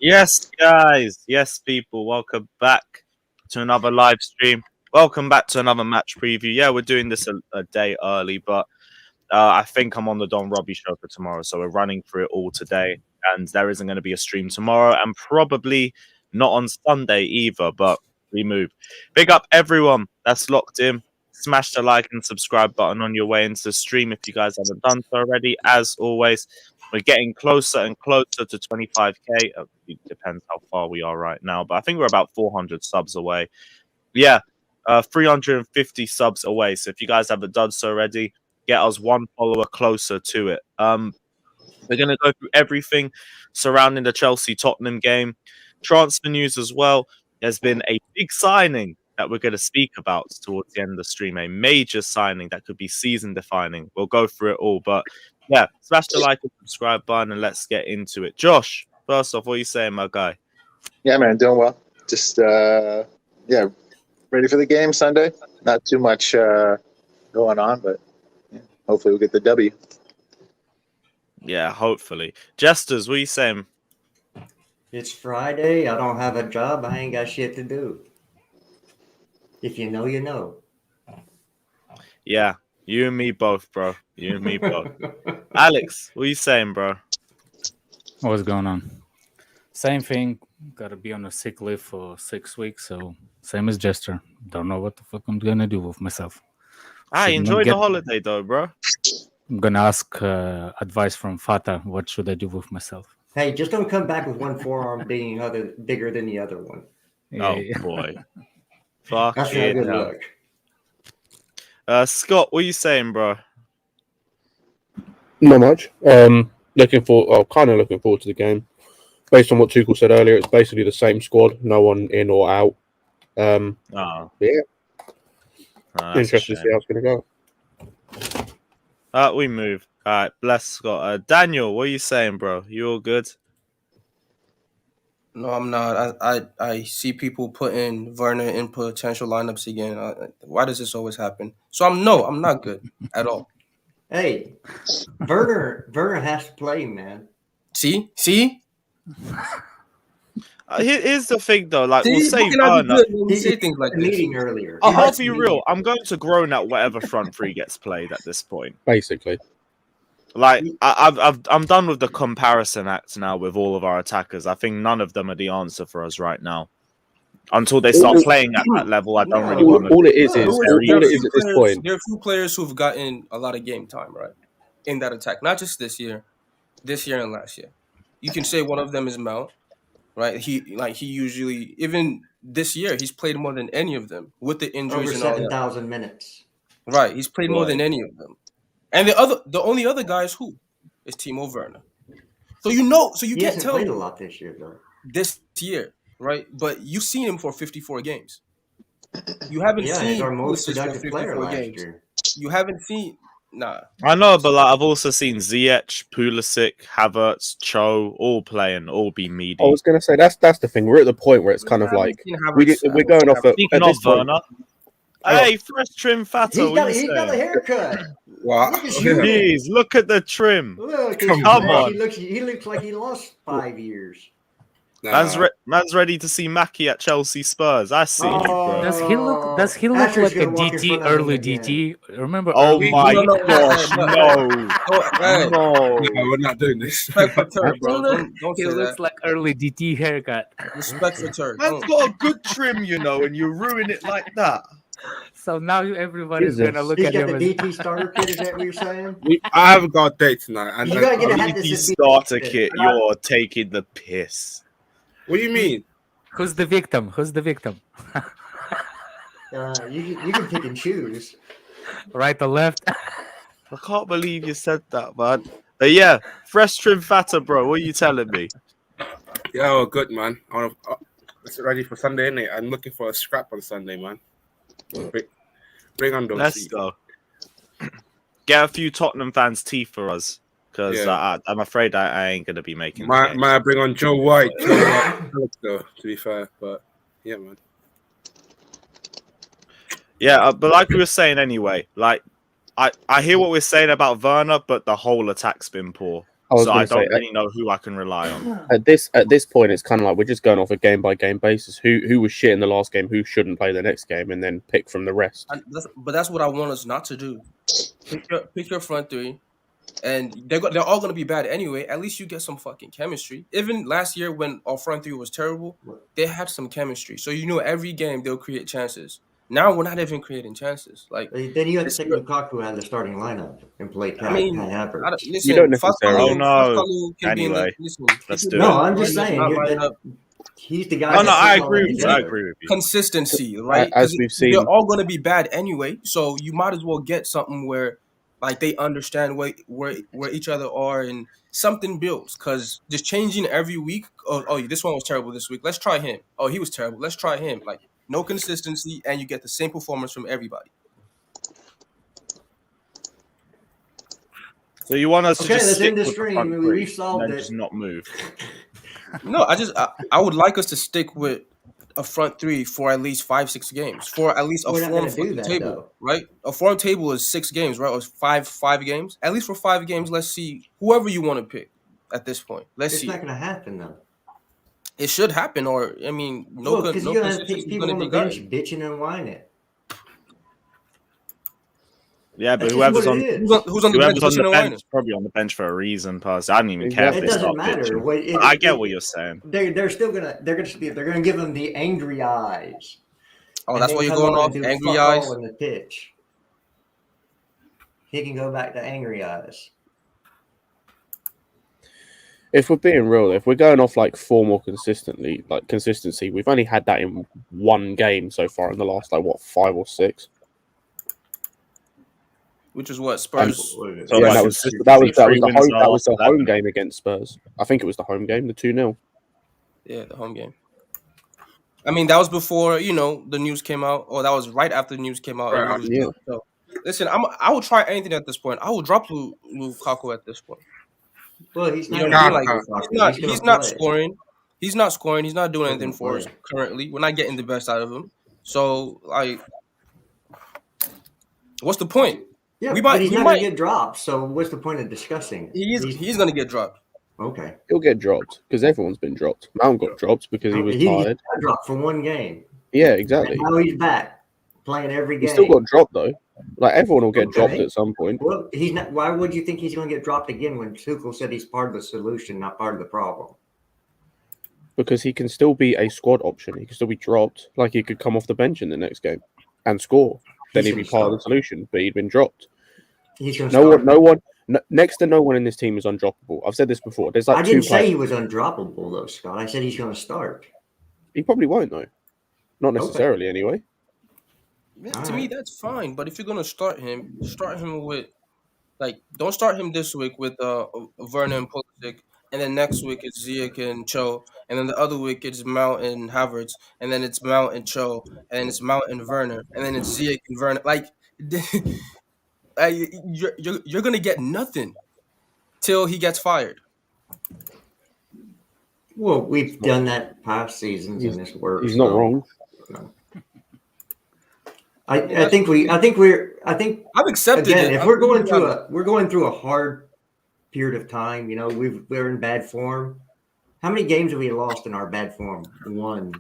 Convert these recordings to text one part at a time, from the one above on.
Yes, guys. Yes, people. Welcome back to another live stream. Welcome back to another match preview. Yeah, we're doing this a day early, but I think I'm on the Don Robbie show for tomorrow, so we're running through it all today. And there isn't going to be a stream tomorrow, and probably not on Sunday either. But we move. Big up everyone that's locked in. Smash the like and subscribe button on your way into the stream if you guys haven't done so already. As always, we're getting closer and closer to 25k. It depends how far we are right now, but I think we're about 400 subs away. Yeah, 350 subs away. So if you guys haven't done so already, get us one follower closer to it. We're going to go through everything surrounding the Chelsea Tottenham game, transfer news as well. There's been a big signing that we're going to speak about towards the end of the stream, a major signing that could be season defining. We'll go through it all, but yeah, smash the like and subscribe button and let's get into it. Josh, first off, what are you saying, my guy? Yeah, man, doing well. Just ready for the game Sunday. Not too much going on, but hopefully we'll get the W. Yeah, hopefully. Jesters, what are you saying? It's Friday. I don't have a job. I ain't got shit to do. If you know, you know. Yeah, you and me both, bro. You and me both. Alex, what are you saying, bro? What's going on? Same thing. Got to be on a sick leave for 6 weeks, so same as Jester. Don't know what the fuck I'm gonna do with myself. I enjoy the holiday though, bro. I'm gonna ask advice from Fata. What should I do with myself? Hey, just don't come back with one forearm being bigger than the other one. Boy. Fuck That's not good luck. Scott, what are you saying, bro? Not much. Kind of looking forward to the game. Based on what Tuchel said earlier, it's basically the same squad, no one in or out. Interested to see how it's going to go. We move. All right, bless Scott. Daniel, what are you saying, bro? You all good? No, I'm not. I see people putting Werner in potential lineups again. Why does this always happen? So I'm not good at all. Hey, Werner has to play, man. See? Here's the thing, though. Like, we'll say Werner. We say things like this. Meeting earlier. I'll be real. I'm going to groan at whatever front three gets played at this point. Basically. Like, I'm done with the comparison act now with all of our attackers. I think none of them are the answer for us right now. Until they start playing at that level, I don't really want to. All it is at this point. There are a few players who've gotten a lot of game time, right, in that attack. Not just this year and last year. You can say one of them is Mount, right? He usually, even this year, he's played more than any of them with the injuries over and all 7,000 minutes. Right, he's played more than any of them. And the only other guy is who? Is Timo Werner. So you can't tell played a lot this year, though. This year, right? But you've seen him for 54 games. You haven't seen he's our most productive player last games. year. You haven't seen I know, but like I've also seen Ziyech, Pulisic, Havertz, Cho all playing, all be meaty. I was going to say that's the thing. We're at the point where it's kind of like we're going off. Speaking of Werner, hey, fresh trim Fato. He's got a haircut. Wow. Jeez, look at the trim. Look, Come on. He looks like he lost 5 years. Man's ready to see Mackie at Chelsea Spurs. I see you, bro. Does he look like a DT early DT? Remember? Oh my gosh, no. No, we're not doing this. Respect for Turk, bro. Don't He looks like early DT haircut. Respect for Turk. Man's got a good trim, and you ruin it like that. So now everybody's gonna look at him. He's got the DT starter kit. Is that what you're saying? I haven't got a date tonight. And you gotta get a hat DT starter kit. You're taking the piss. What do you mean? Who's the victim? You can pick and choose. Right or left? I can't believe you said that, man. But yeah, fresh trim fatter, bro. What are you telling me? Yeah, good, man. It's ready for Sunday, innit? I'm looking for a scrap on Sunday, man. Bring on those. Let's go. Get a few Tottenham fans' teeth for us, because I'm afraid I ain't gonna be making. Might bring on Joe White. To be fair, but yeah, man. Yeah, but like we were saying anyway, like I hear what we're saying about Werner, but the whole attack's been poor. So I don't really know who I can rely on. At this point, it's kind of like we're just going off a game by game basis. Who was shit in the last game? Who shouldn't play the next game, and then pick from the rest. But that's what I want us not to do. Pick your front three, and they're all going to be bad anyway. At least you get some fucking chemistry. Even last year when our front three was terrible, they had some chemistry. So every game they'll create chances. Now we're not even creating chances. Like then you have to take Lukaku out of the starting lineup and play Kai Havertz. Listen, you don't necessarily. Anyway, let's do it. No, I'm just saying. He's the guy. Oh no, I agree with you. I agree with you. Consistency, right? As we've seen, they're all going to be bad anyway. So you might as well get something where, like, they understand where each other are and something builds. Because just changing every week. Oh, this one was terrible this week. Let's try him. Oh, he was terrible. Let's try him. Like, no consistency, and you get the same performance from everybody. So you want us to just stick end the with stream. the front three We solved and it. just not move? No, I would like us to stick with a front three for at least 5-6 games, for at least a form table, right? A form table is 6 games, right? Or 5 games. At least for 5 games, let's see whoever you want to pick at this point. It's not going to happen though. It should happen, or I mean, because you're going to have people on the bench bitching and whining. Yeah, but whoever's on the bench is probably on the bench for a reason. Plus, I don't even care if they start bitching. I get what you're saying. They're gonna give them the angry eyes. Oh, that's why you're going off angry eyes on the pitch. He can go back to angry eyes. If we're being real, if we're going off like form or consistency, we've only had that in one game so far in the last 5 or 6. Which is what Spurs. That was the home game against Spurs. I think it was the home game, the 2-0. Yeah, the home game. I mean, that was before the news came out, or that was right after the news came out. Yeah. So, listen, I will try anything at this point. I will drop Lukaku at this point. Well, he's not. He's not scoring. He's not scoring. He's not doing anything for us currently. We're not getting the best out of him. So, what's the point? Yeah, but he's not going to get dropped. So, what's the point of discussing it? He's going to get dropped. Okay. He'll get dropped because everyone's been dropped. Mount got dropped because he was tired. He got dropped for one game. Yeah, exactly. And now he's back playing every game. He still got dropped though. Like everyone will get dropped at some point. Well, he's not. Why would you think he's going to get dropped again when Tuchel said he's part of the solution, not part of the problem? Because he can still be a squad option. He can still be dropped. Like he could come off the bench in the next game and score. Then he'd be part of the solution. But he'd been dropped. He's going to no one. Next to no one in this team is undroppable. I've said this before. There's I didn't say he was undroppable though, Scott. I said he's going to start. He probably won't though. Not necessarily anyway. Yeah, to me, that's fine. But if you're going to start him with, don't start him this week with Werner and Pulisic, and then next week it's Ziyech and Cho, and then the other week it's Mount and Havertz, and then it's Mount and Cho, and then it's Mount and Werner, and then it's Ziyech and Werner. You're going to get nothing till he gets fired. Well, we've done that past seasons, and this works. He's not wrong. No. I think I've accepted again, it. If we're going through a hard period of time, we're in bad form. How many games have we lost in our bad form? 1.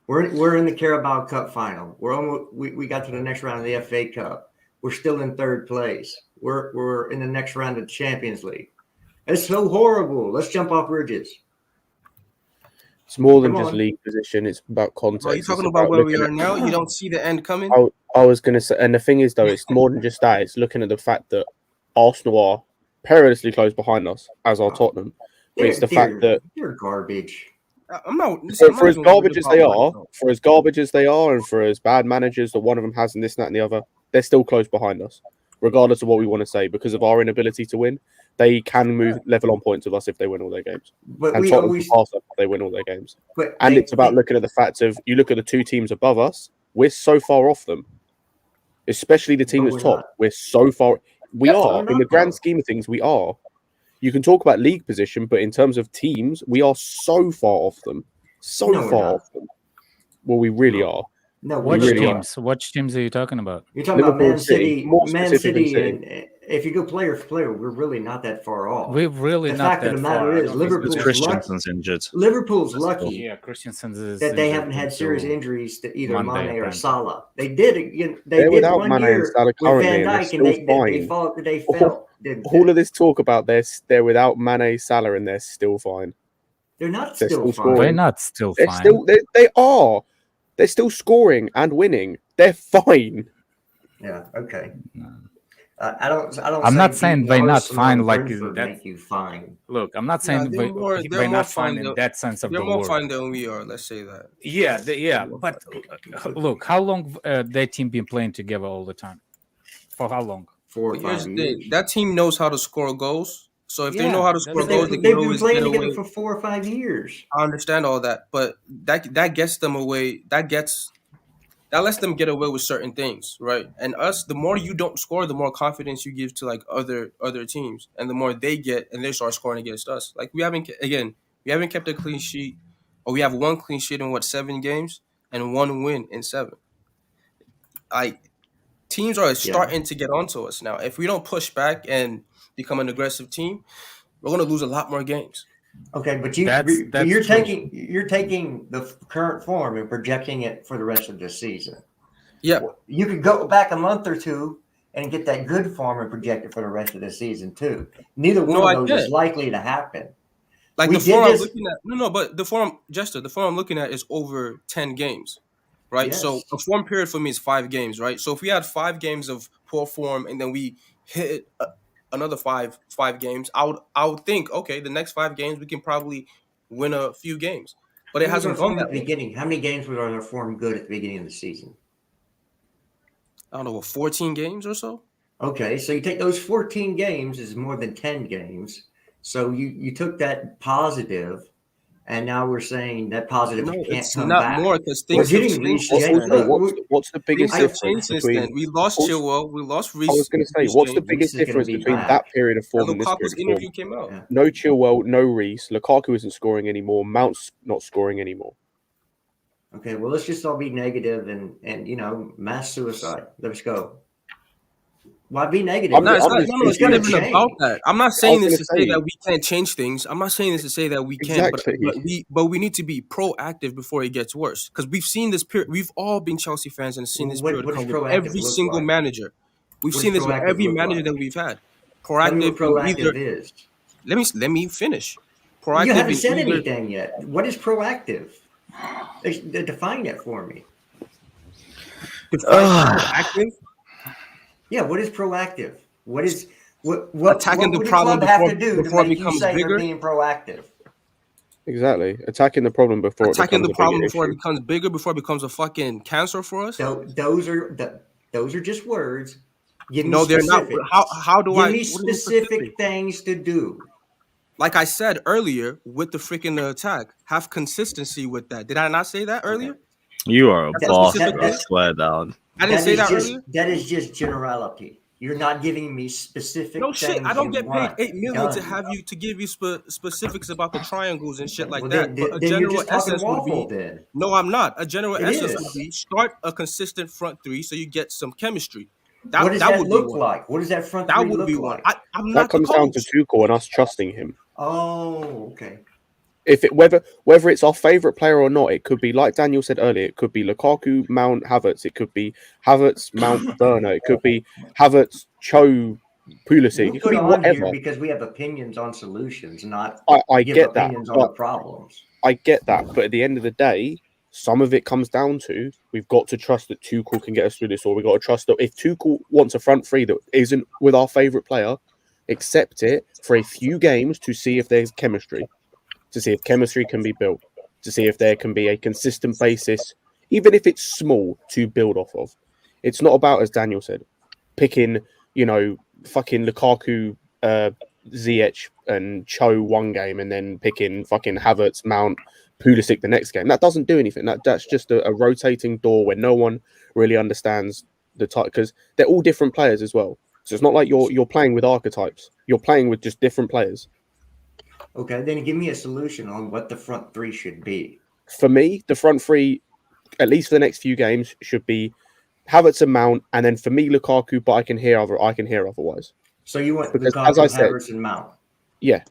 We're in the Carabao Cup final. We got to the next round of the FA Cup. We're still in 3rd place. We're in the next round of the Champions League. It's so horrible. Let's jump off bridges. It's more than just league position. It's about context. Are you talking about where we are now? You don't see the end coming? I was going to say, and the thing is, though, it's more than just that. It's looking at the fact that Arsenal are perilously close behind us, as are Tottenham. But it's the fact that you're garbage. I'm not. For as garbage as they are, and for as bad managers that one of them has, and this, that, and the other, they're still close behind us, regardless of what we want to say, because of our inability to win. They can move level on points with us if they win all their games. But and Tottenham can pass us if they win all their games. It's about looking at the fact of, you look at the 2 teams above us, we're so far off them. Especially the team that's top. Not. We're so far. We are. In the grand scheme of things, we are. You can talk about league position, but in terms of teams, we are so far off them. Far off them. Well, we really are. No, which teams? Which teams are you talking about? You're talking Liverpool about Man City, if you go player for player, we're really not that far off. We're really The not fact that of the matter far. I is, don't think Liverpool's so. Christensen's injured. Liverpool's lucky Yeah, Christensen is that they injured haven't had serious until injuries to either Monday, Mane or apparently. Salah. They did again. They They're did without one Mane and year Salah with currently, Van and they're Dijk, and still they fine. fell. Didn't All they? of this talk about they're without Mane, Salah, and they're still fine. They're not They're still still fine. They're scoring. not still They're fine. still they are. They're still scoring and winning. They're fine. Yeah. Okay. I don't. I'm not saying beating they're not Arsenal fine. and Like Brentford that. make you fine. Look, I'm not Yeah, saying they're they're more not fine fine in that sense of they're the more word. fine than we are. Let's say that. Yeah, but look, how long their team been playing together all the time? For how long? 4 or But here's 5 the years. thing: that team knows how to score goals. So if they know Yeah, how to that's score the goals, thing. they They've can been always playing get together away. for 4 or 5 years. I understand all that, but that gets them away. That lets them get away with certain things, right? And us, the more you don't score, the more confidence you give to like other teams, and the more they get, and they start scoring against us. Like we haven't kept a clean sheet, or we have one clean sheet in 7 games and one win in 7. Like teams are starting to get onto us now. If we don't push back and become an aggressive team, we're going to lose a lot more games. Okay, but That's you're true. taking the current form and projecting it for the rest of the season. Yeah, You could go back a month or two and get that good form and project it for the rest of the season too. Neither one no, I of those get is likely to happen. like We the form did I'm this. looking at. No, but the form I'm looking at is over 10 games, right? Yes. So a form period for me is 5 games, right? So if we had 5 games of poor form and then we hit another five games, I would think, okay, the next 5 games we can probably win a few games, but it What was our hasn't gone form at that the way. beginning? How many games was our form good at the beginning of the season? I don't know, 14 games or so. Okay, so you take those 14 games is more than 10 games. So you took that positive, and now we're saying that positive No, can't it's come not back. more because We're things have getting changed since rescheduled. then. What's the biggest Things have difference changed since between? then. We lost Chilwell, we lost Reece. I was going to say, Reece what's the James, biggest Reece is gonna difference be between back. that period of form and and this Lukaku's period of form? interview came out. Yeah. No Chilwell, no Reece. Lukaku isn't scoring anymore. Mount's not scoring anymore. Okay, well, let's just all be negative and mass suicide. Let's go. Why be negative? No, it's not. just No, it's gonna not even change. about that. I'm not I saying was this to gonna say say- that we can't change things. I'm not saying this to say that we can't, Exactly. but we need to be proactive before it gets worse. Because we've seen this period. We've all been Chelsea fans and seen this What period does come with proactive every look single like? manager. We've What seen does this with proactive every look manager like? that we've had. Tell me what Proactive in either. proactive is. Let me finish. You Proactive haven't in said either. anything yet. What is proactive? Define it for me. Define proactive. Yeah, what is proactive? What Attacking the would the problem club have to do to before it make you becomes say bigger. they're being proactive? Exactly. Attacking the problem before Attacking it the becomes a problem bigger before it issue. becomes bigger, before it becomes a fucking cancer for us. Those are just words. Give me No, they're not. specifics. How do Give I? me What do you mean specific things to do. Like I said earlier, with the freaking attack, have consistency with that. Did I not say that earlier? Okay. You are a That's bastard. specific. I swear down. I didn't say that just earlier. that is just generality. You're not giving me specific No shit. things I don't you get paid want $8 million to done. have you to give you specifics about the triangles and shit like Well, that. But a then you're general just talking essence would waffle. be Then no, I'm not. A general it essence is. would be start a consistent front three so you get some chemistry. What does that would look be one. like? What does that front That three would look be one. like? I'm That not the comes down to coach. Tuchel and us trusting him. Oh, okay. Whether it's our favorite player or not, it could be like Daniel said earlier. It could be Lukaku, Mount, Havertz. It could be Havertz, Mount, Werner. It could be Havertz, Cho, Pulisic. We'll It could put be on here whatever. because we have opinions on solutions, not I give get that, opinions on the but problems. I get that. But at the end of the day, some of it comes down to we've got to trust that Tuchel can get us through this, or we've got to trust that if Tuchel wants a front three that isn't with our favorite player, accept it for a few games to see if there's chemistry. To see if chemistry can be built, to see if there can be a consistent basis, even if it's small, to build off of. It's not about, as Daniel said, picking, fucking Lukaku, Ziyech and Cho one game and then picking fucking Havertz, Mount, Pulisic the next game. That doesn't do anything. That's just a rotating door where no one really understands the type, because they're all different players as well. So it's not like you're playing with archetypes. You're playing with just different players. Okay, then give me a solution on what the front three should be. For me, the front three, at least for the next few games, should be Havertz and Mount, and then for me Lukaku. But I can hear otherwise. So you want because, Lukaku, as I said, Havertz, and Mount? Yeah,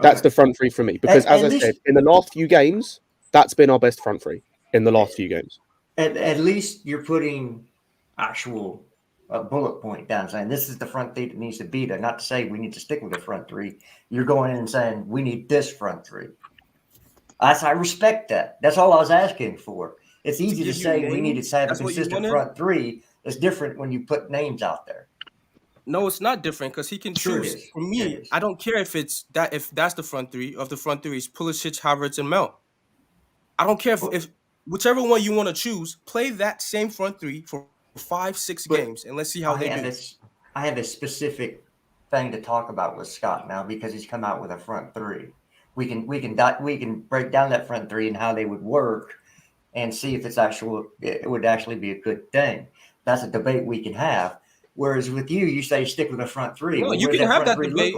that's Okay. the front three for me. Because, as I said, in the last few games, that's been our best front three in the last few games. At least you're putting actual bullet point down, saying this is the front three that needs to be there. Not to say we need to stick with the front three. You're going in and saying we need this front three. I respect that. That's all I was asking for. It's easy to say we need to have a consistent front three. It's different when you put names out there. No, it's not different because he can choose. For me, I don't care if it's that if that's the front three. Of the front three is Pulisic, Havertz, and Mount. I don't care if whichever one you want to choose, play that same front three for 5-6 games, and let's see how they do. I have a specific thing to talk about with Scott now because he's come out with a front three. We can break down that front three and how they would work, and see if it would actually be a good thing. That's a debate we can have. Whereas with you say stick with the front three. No, you can have that debate.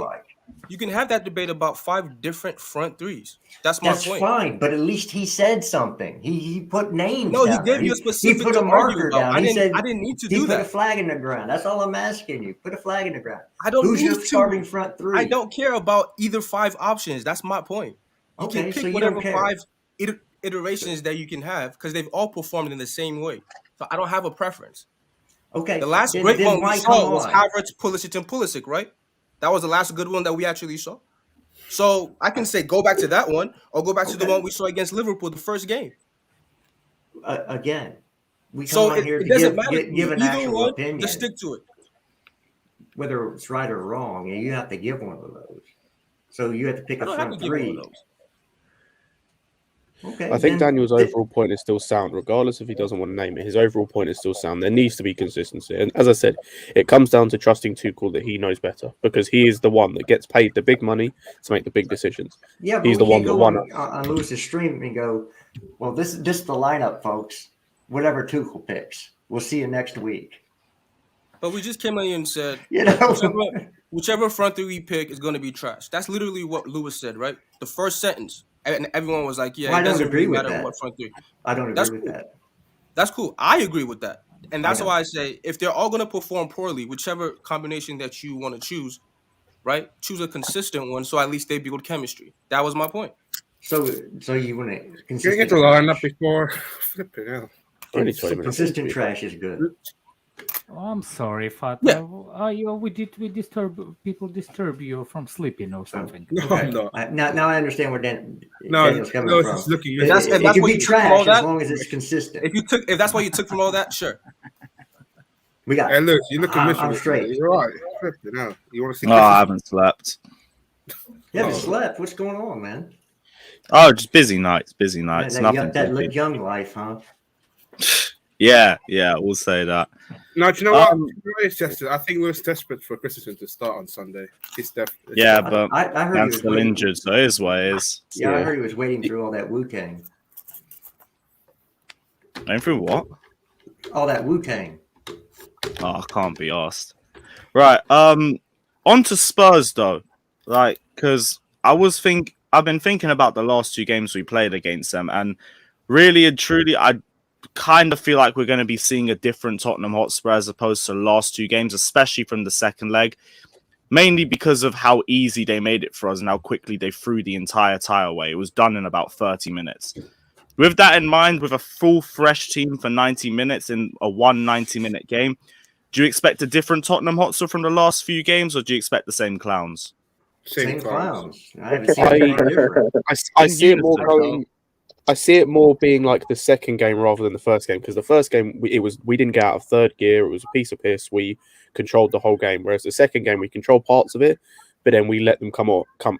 You can have that debate about 5 different front threes. That's my point. That's fine, but at least he said something. He put names. No, down he gave you a specific. He put a marker down. I didn't need to do that. He put a flag in the ground. That's all I'm asking you. Put a flag in the ground. I don't Who's need your starting front three? I don't care about either 5 options. That's my point. You can pick whatever 5 iterations that you can have because they've all performed in the same way. So I don't have a preference. Okay. The last great one we saw was Havertz, Pulisic, and Pulisic, right? That was the last good one that we actually saw. So I can say go back to that one or go back to the one we saw against Liverpool the first game. Again, we come on here to give an actual opinion. Just stick to it. Whether it's right or wrong, you have to give one of those. So you have to pick a front three. Okay, I think Daniel's overall point is still sound, regardless if he doesn't want to name it. His overall point is still sound. There needs to be consistency. And as I said, it comes down to trusting Tuchel that he knows better because he is the one that gets paid the big money to make the big decisions. Yeah, but he's the one that won on Lewis's stream and go, well, this is the lineup, folks. Whatever Tuchel picks. We'll see you next week. But we just came in and said, whichever front three we pick is going to be trash. That's literally what Lewis said, right? The first sentence. And everyone was like, yeah, well, it doesn't really matter what front three. I don't agree with that. That's cool. I agree with that. And that's why I say if they're all going to perform poorly, whichever combination that you want to choose, right? Choose a consistent one so at least they build chemistry. That was my point. So you want to consistent get the lineup before flipping out. Consistent trash is good. Oh, I'm sorry, Fat. Yeah. We disturb you from sleeping or something. No. Now I understand where Daniel's coming from. It can be trash as long as it's consistent. If that's what you took from all that, sure. We got. Hey, look, you looking miserable. I'm straight. You're right. You want to see? No, I haven't slept. You haven't slept. What's going on, man? Oh, just busy nights. Nothing. That young life, huh? Yeah, we'll say that. No, do you know what? It's just I think we're desperate for Christensen to start on Sunday. But I heard he's still injured, so it is what it is. Yeah, I heard he was waiting through all that Wu-Tang. Waiting through what? All that Wu-Tang. Oh, I can't be asked. Right. On to Spurs though, because I've been thinking about the last 2 games we played against them, and really and truly, I kind of feel like we're going to be seeing a different Tottenham Hotspur as opposed to the last 2 games, especially from the second leg, mainly because of how easy they made it for us and how quickly they threw the entire tie away. It was done in about 30 minutes. With that in mind, with a full fresh team for 90 minutes in a 190-minute game, do you expect a different Tottenham Hotspur from the last few games, or do you expect the same clowns? Same clowns. I haven't seen anything different. I see it more going. I see it more being like the second game rather than the first game, because the first game we didn't get out of third gear. It was a piece of piss. We controlled the whole game, whereas the second game we controlled parts of it, but then we let them come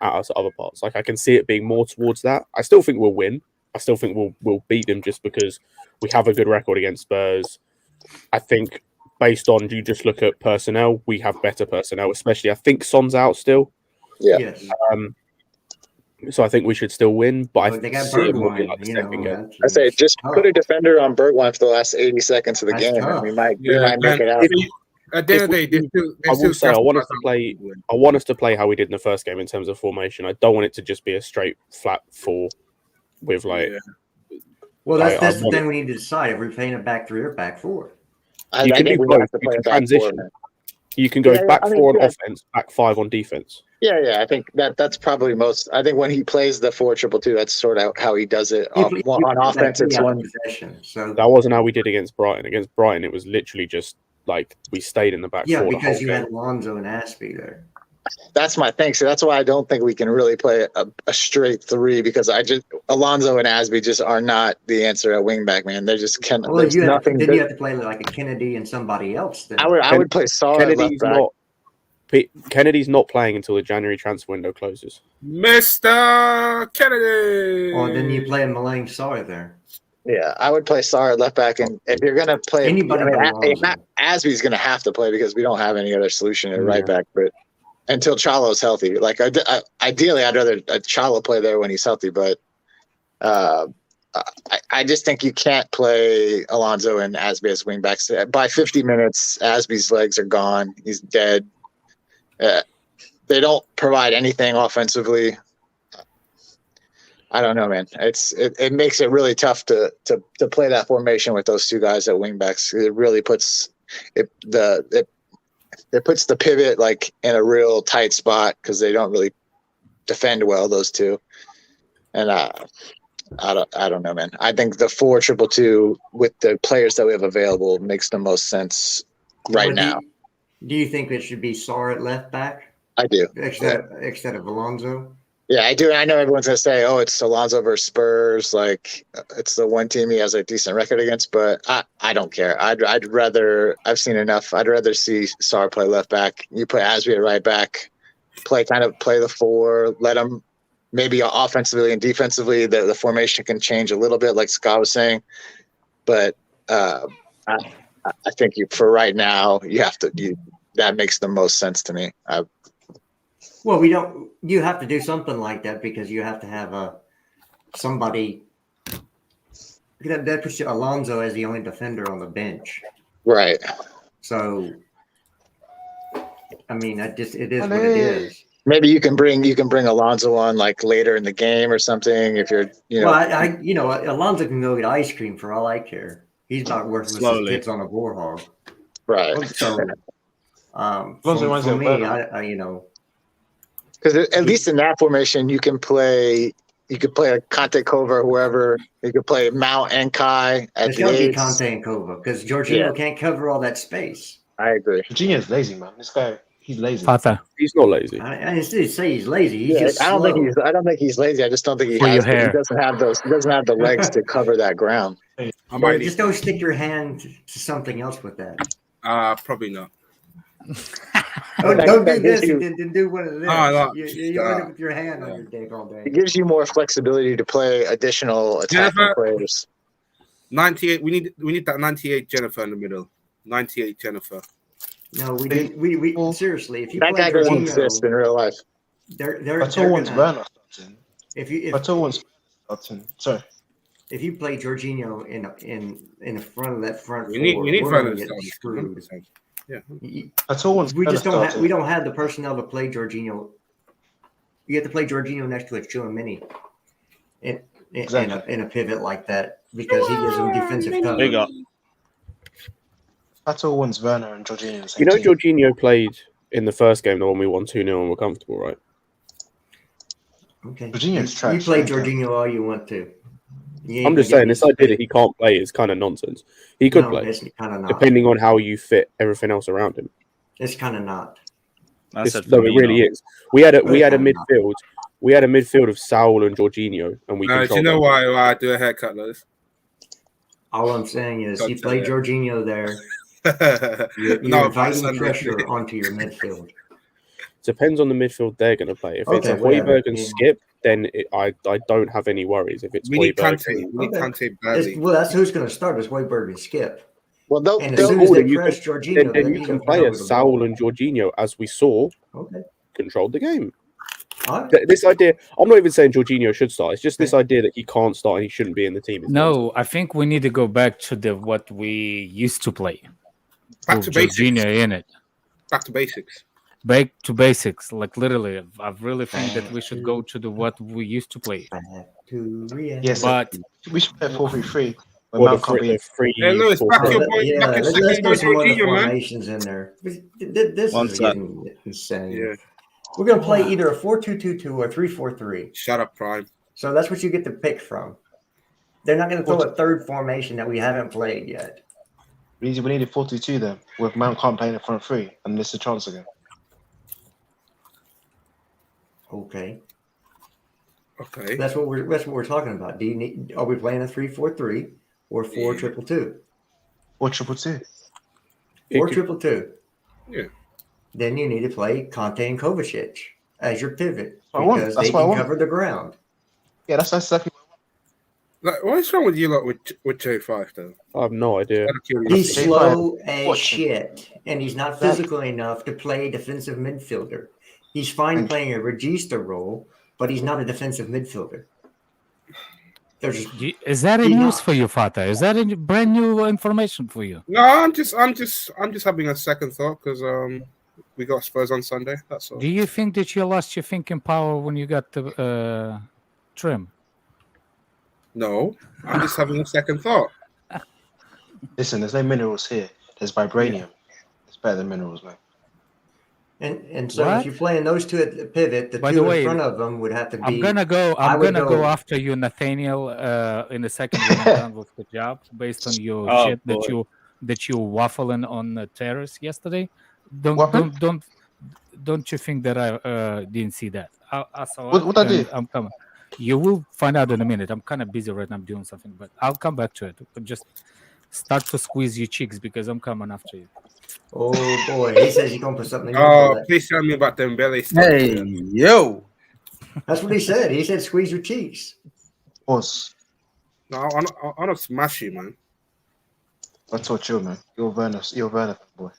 at us at other parts. Like I can see it being more towards that. I still think we'll win. I still think we'll beat them just because we have a good record against Spurs. I think based on you just look at personnel, we have better personnel. Especially I think Son's out still. Yeah. Yes. So I think we should still win, but they got Bergwijn, like the second game. I say just put a defender on Bergwijn for the last 80 seconds of the game, and we might make it out. At the end of the day, I want us to play how we did in the first game in terms of formation. I don't want it to just be a straight flat 4 with like. Yeah. Well, that's the thing we need to decide: if we're playing a back 3 or back 4. You can do both. You can transition. You can go back 4 on offense, back 5 on defense. Yeah. I think that's probably most. I think when he plays the 4-2-2, that's sort of how he does it. On offense, it's one possession. So that wasn't how we did against Brighton. Against Brighton, it was literally just like we stayed in the back 4. Yeah, because you had Alonso and Aspie there. That's my thing. So that's why I don't think we can really play a straight 3 because Alonso and Aspie just are not the answer at wingback, man. They're just cannot. Well, you have to play like a Kennedy and somebody else. Then. I would play Sarr Kennedy's left back. Kennedy's not playing until the January transfer window closes. Mr. Kennedy. Or then you play Mullane Sarr there. Yeah, I would play Sarr at left back, and if you're gonna play anybody, Aspie's gonna have to play because we don't have any other solution at right back. But until Chalo's healthy, like ideally, I'd rather Chalo play there when he's healthy. But I just think you can't play Alonso and Aspie as wingbacks. By 50 minutes, Aspie's legs are gone. He's dead. They don't provide anything offensively. I don't know, man. It makes it really tough to play that formation with those 2 guys at wingbacks. It really puts it puts the pivot like in a real tight spot because they don't really defend well, those 2. And I don't know, man. I think the 4-2-2 with the players that we have available makes the most sense now. Do you think it should be Sarr at left back? I do. Except of Alonso? Yeah, I do. I know everyone's going to say, oh, it's Alonso versus Spurs. Like, it's the one team he has a decent record against, but I don't care. I'd rather – I've seen enough. I'd rather see Sarr play left back. You put Aspie at right back, play the 4, let him – maybe offensively and defensively, the formation can change a little bit, like Scott was saying. But I think for right now, you have to that makes the most sense to me. Well, you have to do something like that because you have to have somebody that puts Alonso as the only defender on the bench. Right. So, I mean, it is what it is. Maybe you can bring Alonso on like later in the game or something if you're Well, Alonso can go get ice cream for all I care. He's not worthless as tits on a boar hog. Right. So for me, because at least in that formation you could play a Conte Kova or whoever. You could play Mount and Kai at it's the gotta be eights. Conte and Kova because Jorginho can't cover all that space. I agree. Jorginho's lazy, man. This guy, he's lazy. He's not lazy. I didn't say he's lazy. He's just I don't think he's lazy. I just don't think he doesn't have the legs to cover that ground. Just don't stick your hand to something else with that. Probably not. Don't do this and then do one of this. You end up with your hand on your dick all day. It gives you more flexibility to play additional attacking players. 98. We need that 98 Jennifer in the middle. 98 Jennifer. No, we did. We seriously. If you that guy doesn't exist in real life. Pato wants Werner starting. Pato wants starting. Sorry. If you play Jorginho in the front of that front we need Werner screwed. Yeah. We don't have the personnel to play Jorginho. You have to play Jorginho next to a Chouameni in a pivot like that because he gives them defensive cover. Big up. Pato wants Werner and Jorginho. Jorginho played in the first game, the one we won 2-0 and we're comfortable, right? Okay. Jorginho's trash. You play Jorginho all you want to. I'm just saying, this idea that he can't play is kind of nonsense. He could play, it's kind of not. depending on how you fit everything else around him. It's kind of not. It really is. We had a midfield. We had a midfield of Saul and Jorginho, and we. Do you know why I do a haircut, Lois? All I'm saying is, you play Jorginho there. You're inviting pressure onto your midfield. Depends on the midfield they're going to play. If it's a Højbjerg and Skip, then I don't have any worries. If it's Højbjerg, well, that's who's going to start is Højbjerg and Skip. Well, as soon as they press Jorginho, then you can play as Saul and Jorginho, as we saw, controlled the game. Right. This idea, I'm not even saying Jorginho should start. It's just this idea that he can't start and he shouldn't be in the team. No, I think we need to go back to what we used to play. Back to Jorginho basics. in it. Back to basics. Back to basics. Like literally, I really think that we should go to what we used to play. Yes, but we should play 4-3-3. When Mount can't be in. Hey, Lewis, back your boy. Yeah, Back your let's second get some other Jorginho, man. formations in there. This One is sec. getting insane. Yeah. We're going to play either a 4-2-2-2 or 3-4-3. Shut up, Prime. So that's what you get to pick from. They're not going to throw a third formation that we haven't played yet. We need a 4-2-2 then, with Mount can't play in the front three, and this is a chance again. Okay. Okay. That's what we're talking about. Are we playing a 3-4-3 or 4-2-2? 4-2-2. 4-2-2. Yeah. Then you need to play Conte and Kovacic as your pivot That's because they what I can want. cover the ground. Yeah, that's exactly. Like, what's wrong with you lot with J5 though? I have no idea. He's J5. slow as Watch him. shit, and he's not physical enough to play defensive midfielder. He's fine playing a regista role, but he's not a defensive midfielder. Is that a news for you, Fata? Is that a brand new information for you? No, I'm just having a second thought because we got Spurs on Sunday. That's all. Do you think that you lost your thinking power when you got the trim? No, I'm just having a second thought. Listen, there's no minerals here. There's vibranium. It's better than minerals, man. And so if you're playing those two at the pivot, the two in front of them would have to be. I'm gonna go after you, Nathaniel, in the second when I'm done with the job, based on your shit that you waffling on the terrace yesterday. Don't you think that I didn't see that? I saw it. What I did? I'm coming. You will find out in a minute. I'm kind of busy right now. I'm doing something, but I'll come back to it. Just start to squeeze your cheeks because I'm coming after you. Oh boy, he says he's gonna put something. Please tell me about Dembele. Hey, yo. That's what he said. He said, "Squeeze your cheeks." Pause. No, I'm not smash you, man. I told you, man. You're Werner, boy.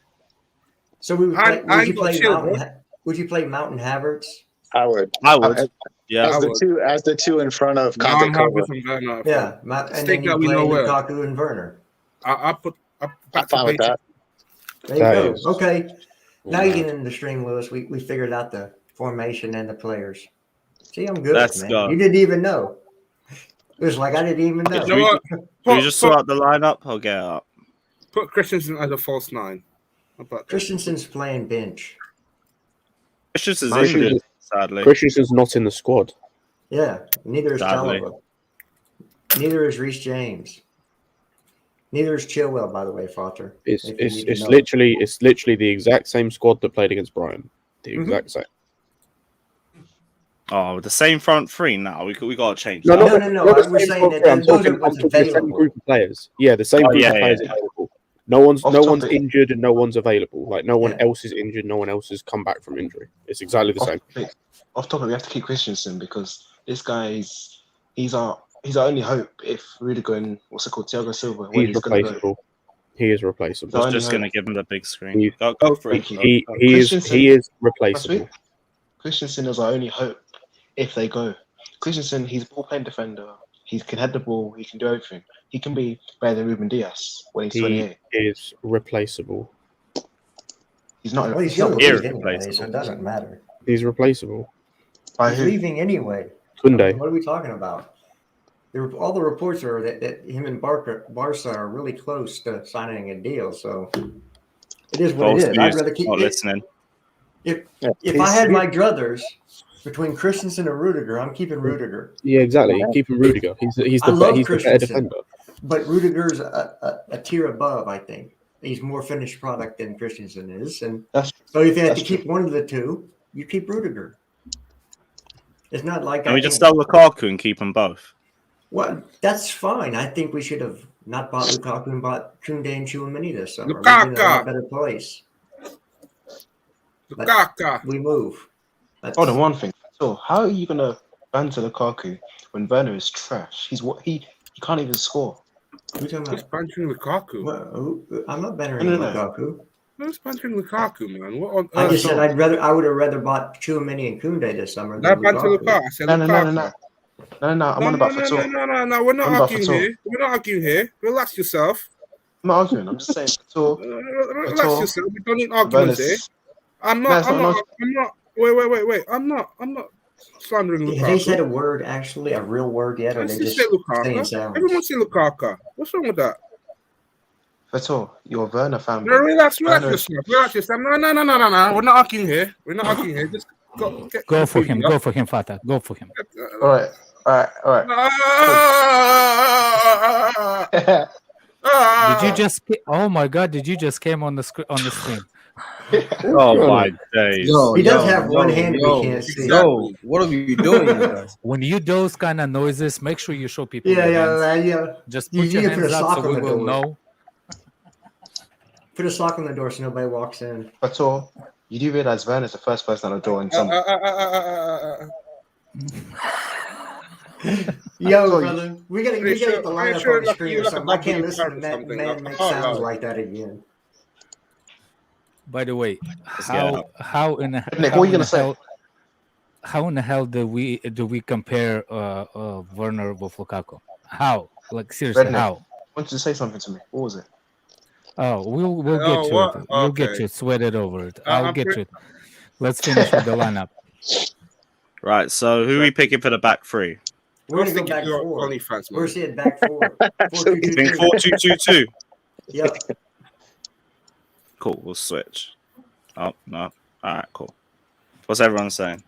So would you play Mountain Havertz? I would. Yeah, as the two in front of Conte. Yeah, and then you play Lukaku and Werner. I'm fine with that. There you go. Okay, now you get into the stream, Lewis. We figured out the formation and the players. See, I'm good, man. Go. You didn't even know. It was like I didn't even know. You know what? We just saw out the lineup. I'll get it up. Put Christensen as a false nine. Christensen's playing bench. Christensen's injured, sadly. Christensen's not in the squad. Yeah, neither is Chalobah. Neither is Reece James. Neither is Chilwell, by the way, Foster. It's literally the exact same squad that played against Brighton. The exact same. Oh, the same front three now. We got to change. No. We're saying that I'm talking the same group of players. Yeah, the same group of players available. No one's injured and no one's available. Like no one else is injured. No one else has come back from injury. It's exactly the same. Off topic, we have to keep Christensen because this guy he's our only hope if Rudiger and Thiago Silva. He's replaceable. He is replaceable. I was just going to give him the big screen. Go for it. He is replaceable. Christensen is our only hope if they go. Christensen, he's a ball-playing defender. He can head the ball. He can do everything. He can be better than Ruben Diaz when he's 28. He is replaceable. He's not. Well, he's irreplaceable, so it doesn't matter. He's replaceable. He's leaving anyway. Kunde. What are we talking about? All the reports are that him and Barca are really close to signing a deal. So it is what it is. I'd rather keep listening. If I had my druthers between Christensen and Rudiger, I'm keeping Rudiger. Yeah, exactly. Keeping Rudiger. He's the better defender. But Rudiger's a tier above, I think. He's more finished product than Christensen is. And so if you have to keep one of the two, you keep Rudiger. It's not like Can we just sell Lukaku and keep them both? Well, that's fine. I think we should have not bought Lukaku and bought Koundé and Tchouaméni this summer. Lukaku! We've been in a better place. Lukaku! We move. Hold on, one thing. So, how are you gonna banter Lukaku when Werner is trash? He can't even score. What are you talking about? Bantering Lukaku. Well, I'm not bantering Lukaku. Who's bantering Lukaku, man? What on I just said I would have rather bought Tchouaméni and Koundé this summer. Not banter Lukaku. I said Lukaku. No. I'm on about Fatul. No. We're not arguing here. Relax yourself. I'm not arguing. I'm just saying Fatul. Relax yourself. We don't need arguments here. I'm not. Wait. I'm not slandering Lukaku. Have they said a word, actually, a real word yet, or Let's they just just say Lukaku. saying sounds? Everyone say Lukaku. What's wrong with that? Fatal, you're a Werner fan. No, relax Werner- yourself. Relax yourself. No. We're not arguing here. Just Go for him. Go for him, Fata. Go for him. All right. Did you just? Oh my God! Did you just came on the stream? Oh my days! He does have one hand we can't see. Yo, what are we doing, you guys? When you do those kind of noises, make sure you show people. Yeah. Just You put your need to put hands a up sock so on we the will door. know. Put a sock on the door so nobody walks in. Fatal, you do realize Werner's the first person on the door in summer. Yo, brother, we gotta get the Are you lineup sure on the like screen you or like a something. I can't W listen to or something? man Like, make oh, sounds no. like that again. By the way, get how in the Nick, what are you gonna say? How in the hell do we compare Werner with Lukaku? How? Like seriously, Redneck. how? I wanted to say something to me. What was it? Oh, we'll get to what? it. We'll get Okay. to it. Sweat it over it. I'm I'll get to it. Let's finish with the lineup. Right. So who are we picking for the back three? We're gonna go back You're four. OnlyFans, man. We're seeing back four. You think 4-2-2-2? Yep. Cool. We'll switch. Oh no. All right. Cool. What's everyone saying?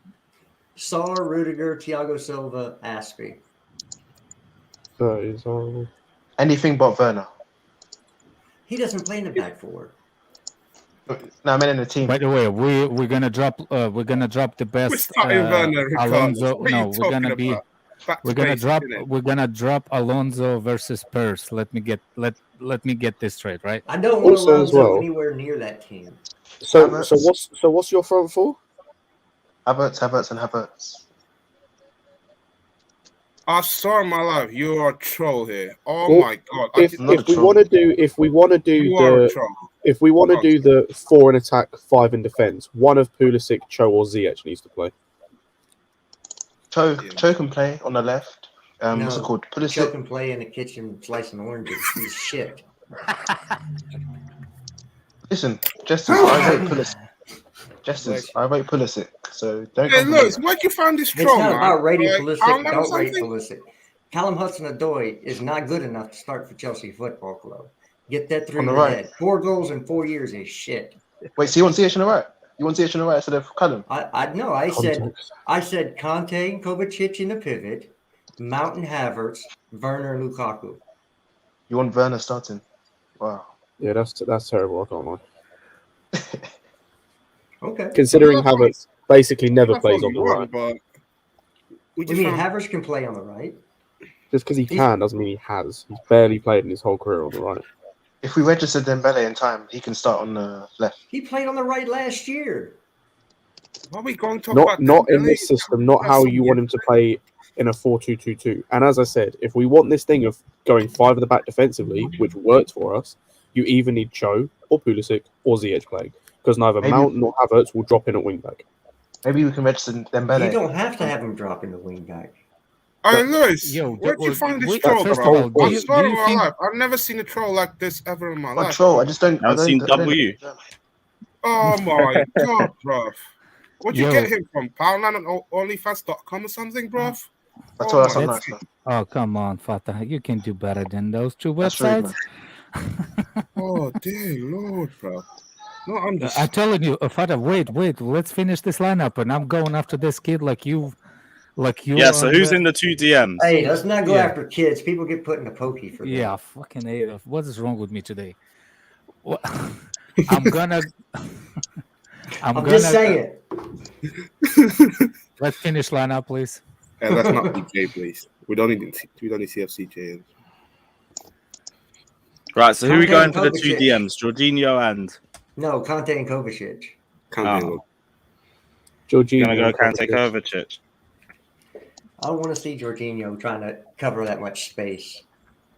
Saar, Rudiger, Thiago Silva, Aspie. That is horrible. Anything but Werner. He doesn't play in the back four. No, I meant in the team. By the way, we're gonna drop the We're best starting Werner, Alonso. What are No, you we're gonna talking be about? Back we're to gonna basics, drop innit? we're gonna drop Alonso versus Spurs. Let me get this straight, right? I don't want Also as Alonso well- anywhere near that team. So Havertz. what's your front four? Havertz. I saw my life. You're a troll here. Oh Well, my god! If we want to do you are a the troll. if we want to do the 4 in attack, 5 in defense, one of Pulisic, Cho, or Ziyech needs to play. Cho can play on the left. What's it called? Joe Pulisic. can play in the kitchen slicing oranges. He's shit. Listen, Justice, I rate Pulisic. So don't Hey, come look, for me. where'd you find this It's troll, not man? about rating Like, Pulisic. I'm not Don't rate something. Pulisic. Callum Hudson-Odoi is not good enough to start for Chelsea Football Club. Get that through On the your right. head. 4 goals in 4 years is shit. Wait, so you want Ziyech on the right? You want Ziyech on the right instead of Callum? I said Conte and Kovacic in the pivot, Mount and Havertz, Werner and Lukaku. You want Werner starting? Wow. Yeah, that's terrible. I can't lie. Okay. Considering Havertz basically never That's plays what on the you want, right. but we I just mean, found- Havertz can play on the right. Just because he can doesn't mean he has. He's barely played in his whole career on the right. If we register Dembele in time, he can start on the left. He played on the right last year. What are we going to talk about? Not in Dembele? this system, not how you want him to play in a 4-2-2-2. And as I said, if we want this thing of going 5 at the back defensively, which worked for us, you either need Cho or Pulisic or Ziyech playing. Because neither Mount nor Havertz will drop in at wing back. Maybe we can register Dembele. You don't have to have him drop in the wing back. Hey, Lewis, Yo, where'd you find this wait, troll, first bro? of all, do I you swear on my think- life, I've never seen a troll like this ever in my Not life. troll. I just don't. I've seen W. Oh my god, bruv. Where'd you Yo. get him from? Poundland and OnlyFans.com or something, bruv? That's Oh all. That's my- not nice, man. Oh come on, Fatah, you can do better than those two That's rude, websites. man. Oh, dear Lord, bro. No, I'm just... I'm telling you, Fatah, wait, let's finish this lineup, and I'm going after this kid like you. Yeah. So who's in the 2 DMs? Hey, let's not go Yeah. after kids. People get put in a pokey for that. Yeah, fucking A. What is wrong with me today? What? I'm gonna. I'm just saying. Let's finish lineup, please. Yeah, that's not DJ, please. We don't need CFCJ. Right. So who are we Conte going for the 2 Kovacic. DMs? Jorginho and No, Conte and Kovacic. Can't Jorginho. gonna go Kante Kovacic. I don't want to see Jorginho trying to cover that much space.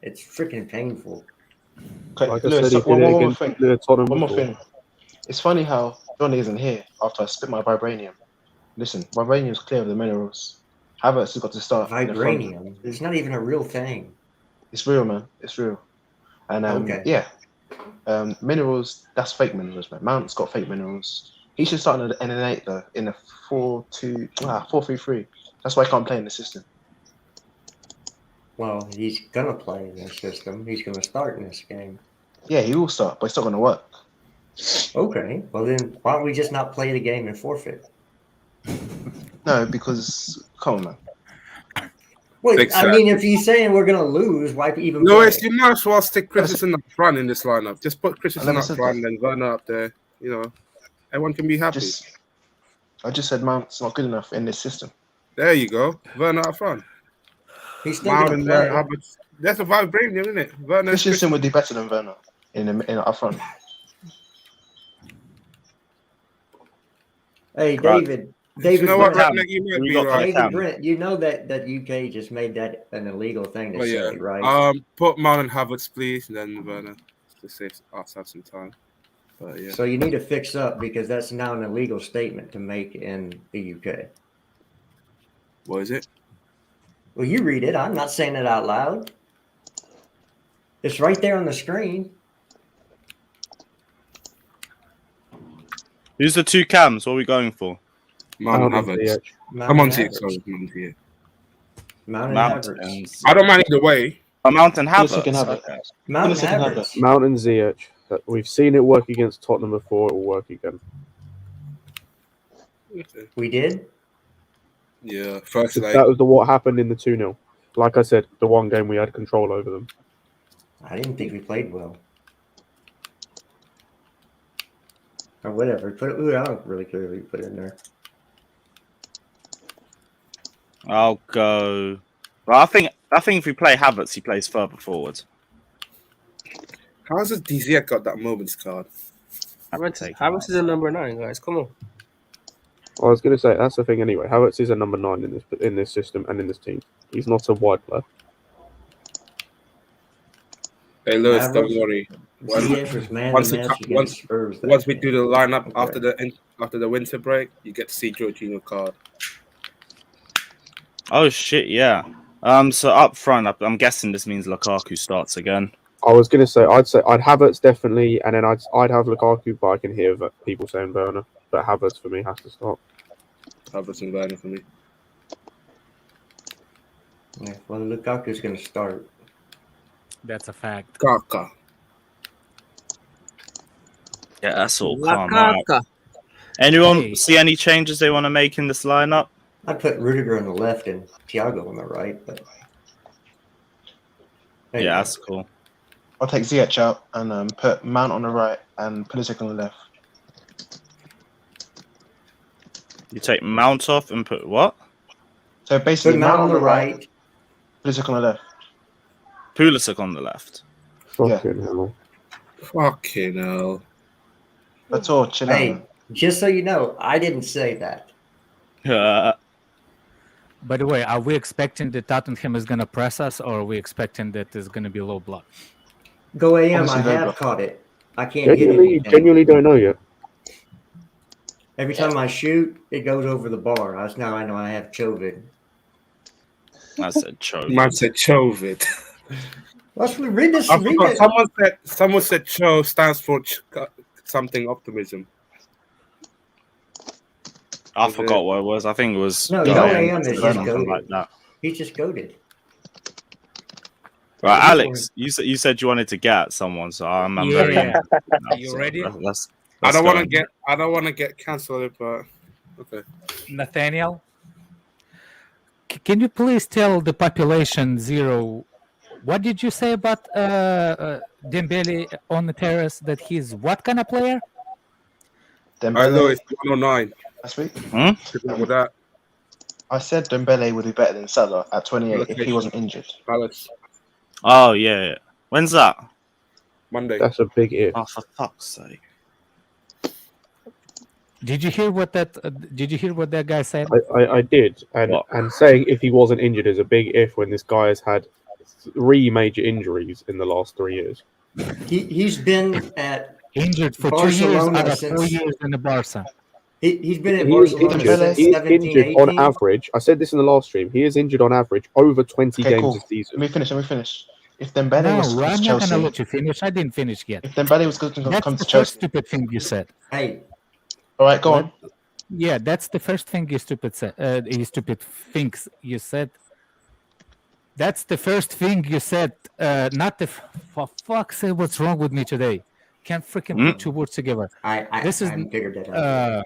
It's freaking painful. Okay, Like I Lewis, said, he one did it more against thing. Tottenham One more before. thing. It's funny how Johnny isn't here after I spit my vibranium. Listen, vibranium's clear of the minerals. Havertz has got to start. in the front. Vibranium. It's not even a real thing. It's real, man. It's real. And Okay. yeah, minerals. That's fake minerals, man. Mount's got fake minerals. He should start in an 8 though, in a 4-3-3. That's why I can't play in the system. Well, he's gonna play in this system. He's gonna start in this game. Yeah, he will start, but it's not going to work. Okay. Well, then why don't we just not play the game and forfeit? No, because come on, man. Well, Exactly. I mean, if he's saying we're gonna lose, why even? No, play? you might as well stick Christensen up front in this lineup. Just put Christensen up said front and then Werner up there. You know, everyone can be happy. I just said Mount's not good enough in this system. There you go, Werner up front. He's still Mount gonna and play. Havertz. That's a vibranium, isn't it? Werner. Christensen would do better than Werner in up front. Hey, David. David, You know what, Brent, Redneck, you might We be got right. David Brent, you know that UK just made that an illegal thing to Oh, say, yeah. right? Put Mount and Havertz, please, and then Werner to save us have some time. But yeah. So you need to fix up because that's now an illegal statement to make in the UK. What is it? Well, you read it. I'm not saying it out loud. It's right there on the screen. Who's the two cams? What are we going for? Mount and Havertz. I'm on to it. Sorry, I'm on to it. Mount and Havertz. I don't mind either way. Mount and Pulisic Havertz. and Havertz. Okay. Mount and Pulisic and Havertz. Mount and Ziyech. We've seen it work against Tottenham before. It will work again. Okay. We did? Yeah, first leg. That was what happened in the 2-0. Like I said, the one game we had control over them. I didn't think we played well. Or whatever. I don't really care who you put in there. I'll go. Well, I think if we play Havertz, he plays further forward. How has DZ got that moments card? Havertz is a number 9, guys. Come on. I was going to say that's the thing anyway. Havertz is a number 9 in this system and in this team. He's not a wide player. Hey, Lewis, Havertz. don't worry. Once Once we do the lineup after the winter break, you get to see Jorginho card. Oh shit! Yeah. So up front, I'm guessing this means Lukaku starts again. I was going to say I'd Havertz definitely, and then I'd have Lukaku, but I can hear people saying Werner. But Havertz for me has to start. Havertz and Werner for me. Yeah, well, Lukaku's going to start. That's a fact. Kaka. Yeah, that's all calm. Right. Anyone see any changes they want to make in this lineup? I'd put Rudiger on the left and Thiago on the right, but yeah, that's cool. I'll take Ziyech out and put Mount on the right and Pulisic on the left. You take Mount off and put what? So basically, put Mount on the right, Pulisic on the left. Pulisic on the left. Fucking hell. Fucking hell. That's all. Chill Hey, out. just so you know, I didn't say that. By the way, are we expecting that Tottenham is going to press us, or are we expecting that it's going to be low block? Go AM, Obviously, I have block. caught it. I can't get it. Genuinely don't know yet. Every time I shoot, it goes over the bar. Now I know I have COVID. I said Cho. Man said Chovid. Let's read this. I Read forgot. it. Someone said Cho stands for something optimism. I forgot what it was. I think it was. No, AM is just something goaded. like that. He's just goaded. Right, Alex, you said you wanted to get at someone, so I'm very. Are you ready? I don't want to get cancelled, but okay. Nathaniel, can you please tell the population zero? What did you say about Dembele on the terrace? That he's what kind of player? I know it's 109. Last week. With that, I said Dembele would be better than Salah at 28 if he wasn't injured. Alex. Oh yeah. When's that? Monday. That's a big if. Oh, for fuck's sake! Did you hear what that? Did you hear what that guy said? I did, and saying if he wasn't injured is a big if when this guy has had 3 major injuries in the last 3 years. He's been at injured for Barcelona 2 years out of 4 years in the Barca. He's been at He is Barcelona injured, since 17, injured 18. on average. I said this in the last stream. He is injured on average over 20 games Cool. a season. Let me finish. If Dembele No, was I'm to not Chelsea, gonna let you finish. I didn't finish yet. if Dembele was going to That's come the to first Chelsea, stupid thing you said. Hey, All right, go on. Yeah, that's the first thing you stupid thinks you said. That's the first thing you said. Not the for fuck's sake, what's wrong with me today? Can't freaking put two words together. I figured that out.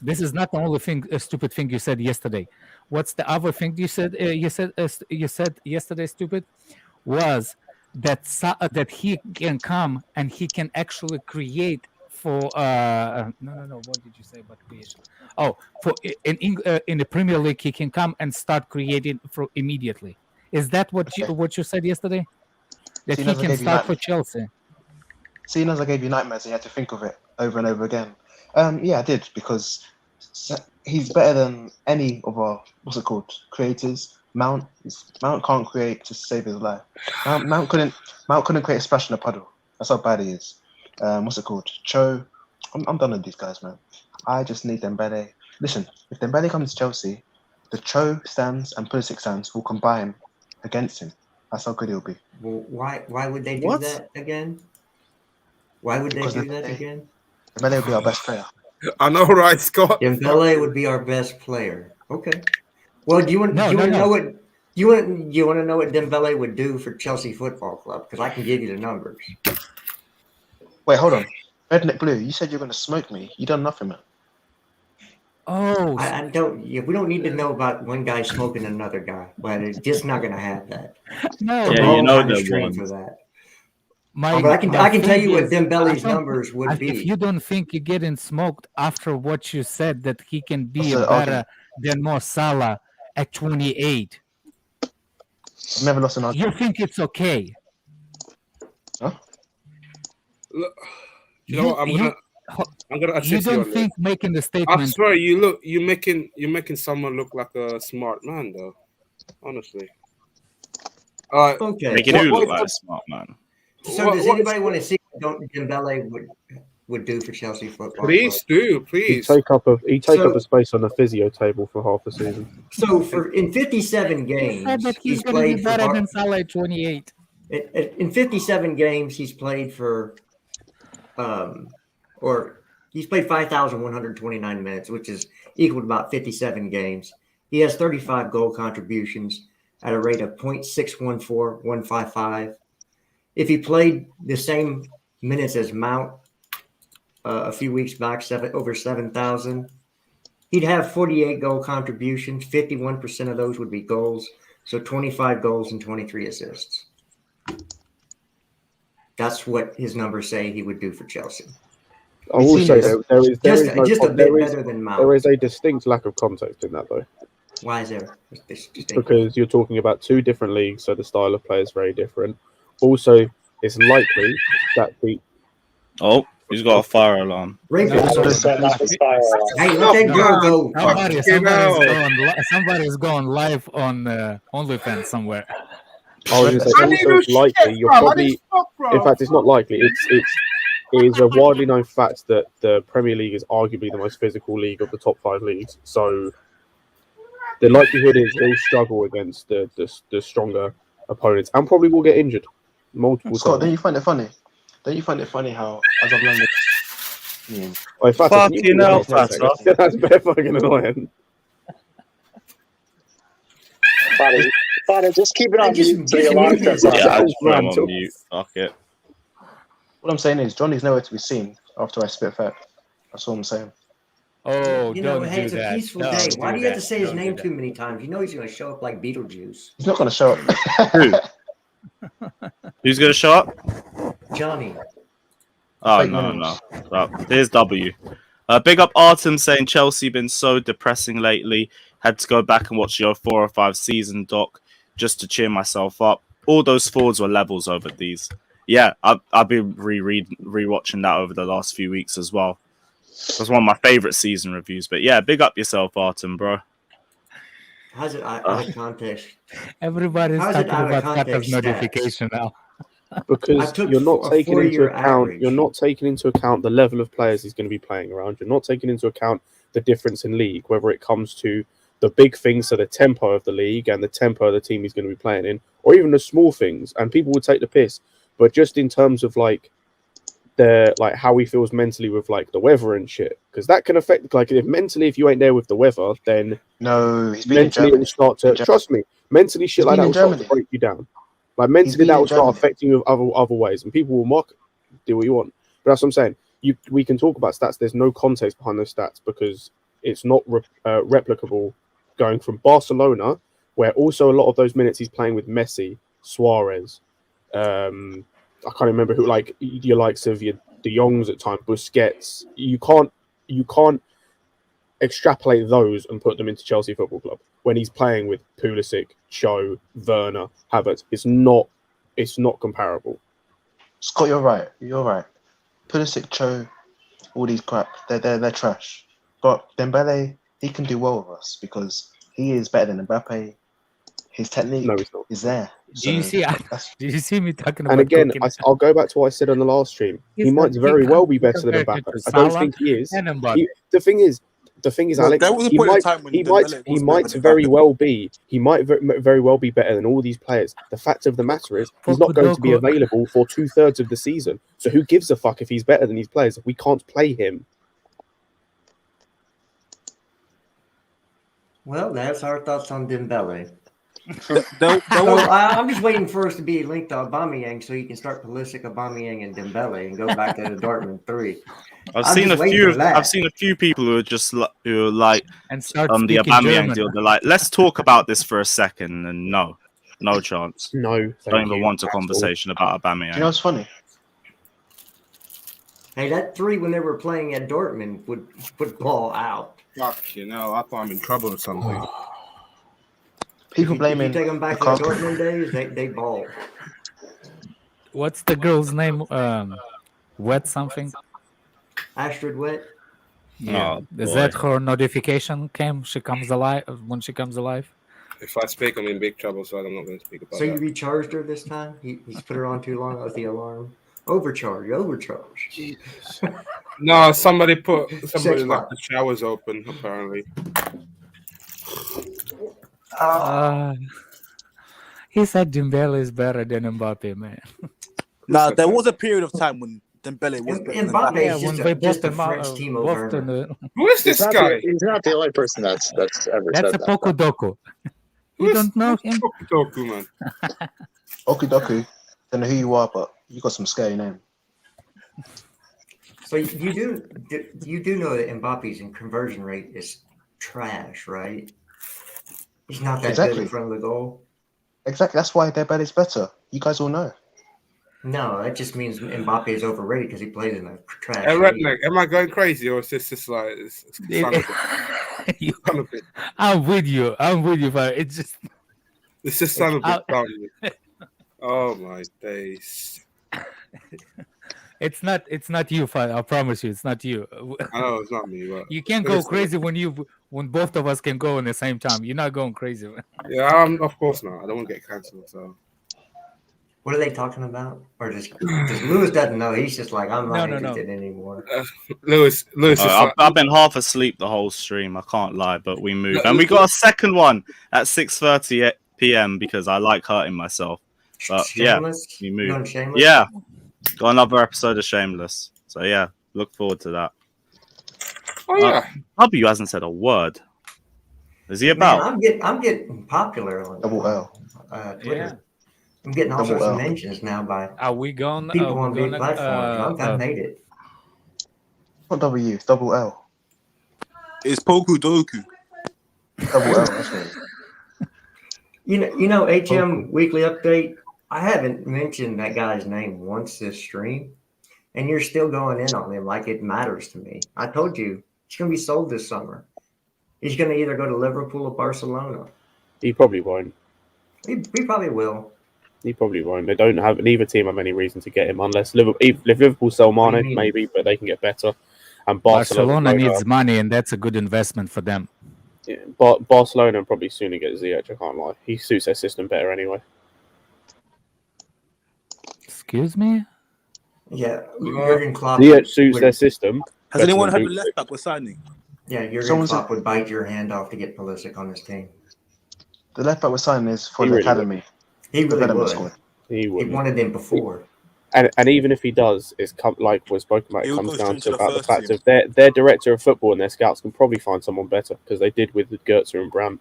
This is not the only thing, stupid thing you said yesterday. What's the other thing you said? You said yesterday, stupid, was that that he can come and he can actually create for no. What did you say about creation? Oh, for in the Premier League, he can come and start creating for immediately. Is that what you said yesterday? That he can start for Chelsea. Seeing as I gave you nightmares, you had to think of it over and over again. Yeah, I did, because he's better than any of our creators. Mount can't create to save his life. Mount couldn't create a splash in a puddle. That's how bad he is. Cho, I'm done with these guys, man. I just need Dembele. Listen, if Dembele comes to Chelsea, the Cho stands and Pulisic stands will combine against him. That's how good he'll be. Well, why would they do that again? Why would they do that again? Dembele would be our best player. I know, right, Scott? Dembele would be our best player. Okay. Well, do you want to know what Dembele would do for Chelsea Football Club? Because I can give you the numbers. Wait, hold on. Redneck Blue, you said you're going to smoke me. You done nothing, man. Oh, I don't. Yeah, we don't need to know about one guy smoking another guy, but it's just not going to have that. No, yeah, you know the one one for that. But I can tell you what Dembele's numbers would be. If you don't think you're getting smoked after what you said, that he can be better than Mo Salah at 28, I've never lost an argument. you think it's okay? Huh? Look, you know what? I'm gonna you don't think this. Making the statement. I swear, you're making someone look like a smart man, though. Honestly. Okay. Make it look like a smart man. So does anybody want to see what Dembele would do for Chelsea Football? Please do, please. He'd take up the space on the physio table for half the season. So in 57 games, he said that he's going to be better than Salah at 28. In 57 games, he's played for, he's played 5,129 minutes, which is equal to about 57 games. He has 35 goal contributions at a rate of 0.614155. If he played the same minutes as Mount a few weeks back, over 7,000, he'd have 48 goal contributions. 51% of those would be goals. So 25 goals and 23 assists. That's what his numbers say he would do for Chelsea. I will say there is better than Mount. There is a distinct lack of context in that, though. Why is there? Because you're talking about two different leagues, so the style of play is very different. Also, it's likely that he's got a fire alarm. Somebody's going live on OnlyFans somewhere. It's also likely. You're probably. In fact, it's not likely. It is a widely known fact that the Premier League is arguably the most physical league of the top 5 leagues. So the likelihood is he'll struggle against the stronger opponents and probably will get injured multiple times. Scott, don't you find it funny? Don't you find it funny how, as I've learned, in fact, fucking hell, that's very fucking annoying. Father, just keep it on mute. I just put him on mute. Fuck it. What I'm saying is, Johnny's nowhere to be seen after I spit fat. That's all I'm saying. Oh, it's a peaceful day. Why do you have to say his name too many times? You know he's going to show up like Beetlejuice. He's not going to show up. Who? Who's going to show up? Johnny. Oh, no. There's W. Big up Artem saying Chelsea been so depressing lately. Had to go back and watch your 4 or 5 season doc just to cheer myself up. All those forwards were levels over these. Yeah, I've been rewatching that over the last few weeks as well. It was one of my favorite season reviews. But yeah, big up yourself, Artem, bro. How's it out of context? Everybody's talking about Kata's notification now. Because you're not taking into account the level of players he's going to be playing around. You're not taking into account the difference in league, whether it comes to the big things, so the tempo of the league and the tempo of the team he's going to be playing in, or even the small things. And people would take the piss. But just in terms of like how he feels mentally with like the weather and shit, because that can affect like if you ain't there with the weather, then no, he's been mentally in Germany. it will start to trust me. Mentally, shit like that will start to break you down. Like mentally, that will start affecting you other ways, and people will mock, do what you want. But that's what I'm saying. We can talk about stats. There's no context behind those stats because it's not replicable. Going from Barcelona, where also a lot of those minutes he's playing with Messi, Suarez, I can't remember who, like your likes of your De Jongs at times, Busquets. You can't extrapolate those and put them into Chelsea Football Club when he's playing with Pulisic, Cho, Werner, Havertz. It's not comparable. Scott, you're right. Pulisic, Cho, all these crap, they're trash. But Dembele, he can do well with us because he is better than Mbappe. His technique is there. Do you see me talking about? And again, I'll go back to what I said on the last stream. He might very well be better than Mbappe. I don't think he is. The thing is, Alex, he might very well be better than all these players. The fact of the matter is, he's not going to be available for 2/3 of the season. So who gives a fuck if he's better than these players? We can't play him. Well, that's our thoughts on Dembele. I'm just waiting for us to be linked to Aubameyang so you can start Pulisic, Aubameyang, and Dembele and go back to the Dortmund 3. I've seen a few people who are just who are like and start the Aubameyang deal. They're like, let's talk about this for a second, and no chance. No, don't even want a conversation about Aubameyang. You know what's funny? Hey, that 3 when they were playing at Dortmund would ball out. Fuck, I thought I'm in trouble or something. People blaming. You take them back to the Dortmund days, they ball. What's the girl's name? Wet something? Astrid Wet. Yeah. Is that her notification came? She comes alive when she comes alive. If I speak, I'm in big trouble, so I'm not going to speak about it. So you recharged her this time? He's put her on too long with the alarm. Overcharge. No, somebody left the showers open, apparently. He said Dembele is better than Mbappe, man. Nah, there was a period of time when Dembele was better than Mbappe is just a French team over. Who is this guy? He's not the only person that's ever said that. That's a Poku-Doku. You don't know him? Poku-Doku, man. Okidoku. Don't know who you are, but you got some scary name. So you do know that Mbappe's conversion rate is trash, right? He's not that good in front of the goal. Exactly. That's why Dembele is better. You guys all know. No, that just means Mbappe is overrated because he plays in a trash. Am I going crazy, or is this just like I'm with you, but it's just sound a bit. Oh my days! It's not you, I promise you, it's not you. I know it's not me. But you can't go crazy when both of us can go in the same time. You're not going crazy. Yeah, of course not. I don't want to get cancelled. So, what are they talking about? Or just Lewis doesn't know. He's just like, I'm not interested anymore. Lewis. I've been half asleep the whole stream. I can't lie, but we moved, and we got a second one at 6:30 p.m. because I like hurting myself. But Shameless? Yeah, we moved. Shameless? Yeah, got another episode of Shameless. So yeah, look forward to that. Oh yeah, W hasn't said a word. Is he about? Man, I'm getting popular on Twitter. Yeah. I'm getting all sorts of mentions now by are we going people on big platforms. I've made it. Not W, it's double L. It's Poku-Doku. Double L, that's right. You know, HM Weekly Update, I haven't mentioned that guy's name once this stream, and you're still going in on him like it matters to me. I told you, he's going to be sold this summer. He's going to either go to Liverpool or Barcelona. He probably won't. He probably will. He probably won't. They don't have, neither team have any reason to get him unless if Liverpool sell Mane, maybe, but they can get better. And Barcelona needs money, and that's a good investment for them. Yeah, but Barcelona probably sooner get Ziyech, I can't lie. He suits their system better anyway. Excuse me? Yeah, Jurgen Klopp. Ziyech suits their system. Has anyone heard the left back was signing? Yeah, Jurgen Klopp would bite your hand off to get Pulisic on his team. The left back we're signing is for the academy. He really would. He wanted him before. And even if he does, like we're spoken about, it He'll comes go down straight to to the about the first fact team. of their director of football and their scouts can probably find someone better because they did with Goetze and Brandt.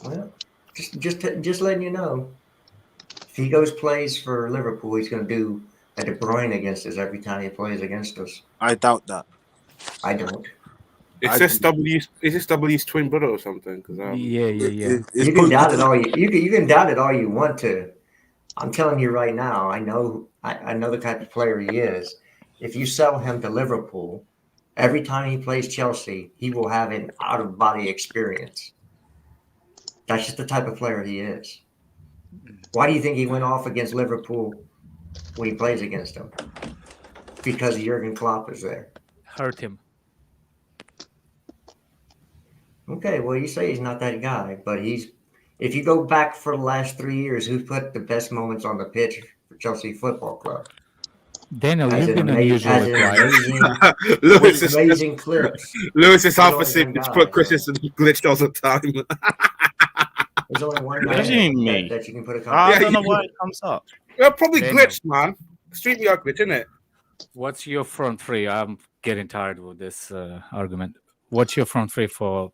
Well, just letting you know, if he plays for Liverpool, he's going to do a De Bruyne against us every time he plays against us. I doubt that. I don't. Is this W's twin brother or something? Because Yeah. You can doubt it all you can doubt it all you want to. I'm telling you right now, I know the type of player he is. If you sell him to Liverpool, every time he plays Chelsea, he will have an out-of-body experience. That's just the type of player he is. Why do you think he went off against Liverpool when he plays against them? Because Jurgen Klopp is there. Hurt him. Okay, well, you say he's not that guy, but if you go back for the last 3 years, who's put the best moments on the pitch for Chelsea Football Club? Daniel, you've been unusually quiet. Amazing clips. Lewis's alpha secrets put Christensen glitched all the time. There's only one guy that you can put a I don't know why it comes up. Well, probably glitched, man. StreamYard glitch, isn't it? What's your front three? I'm getting tired with this argument. What's your front three for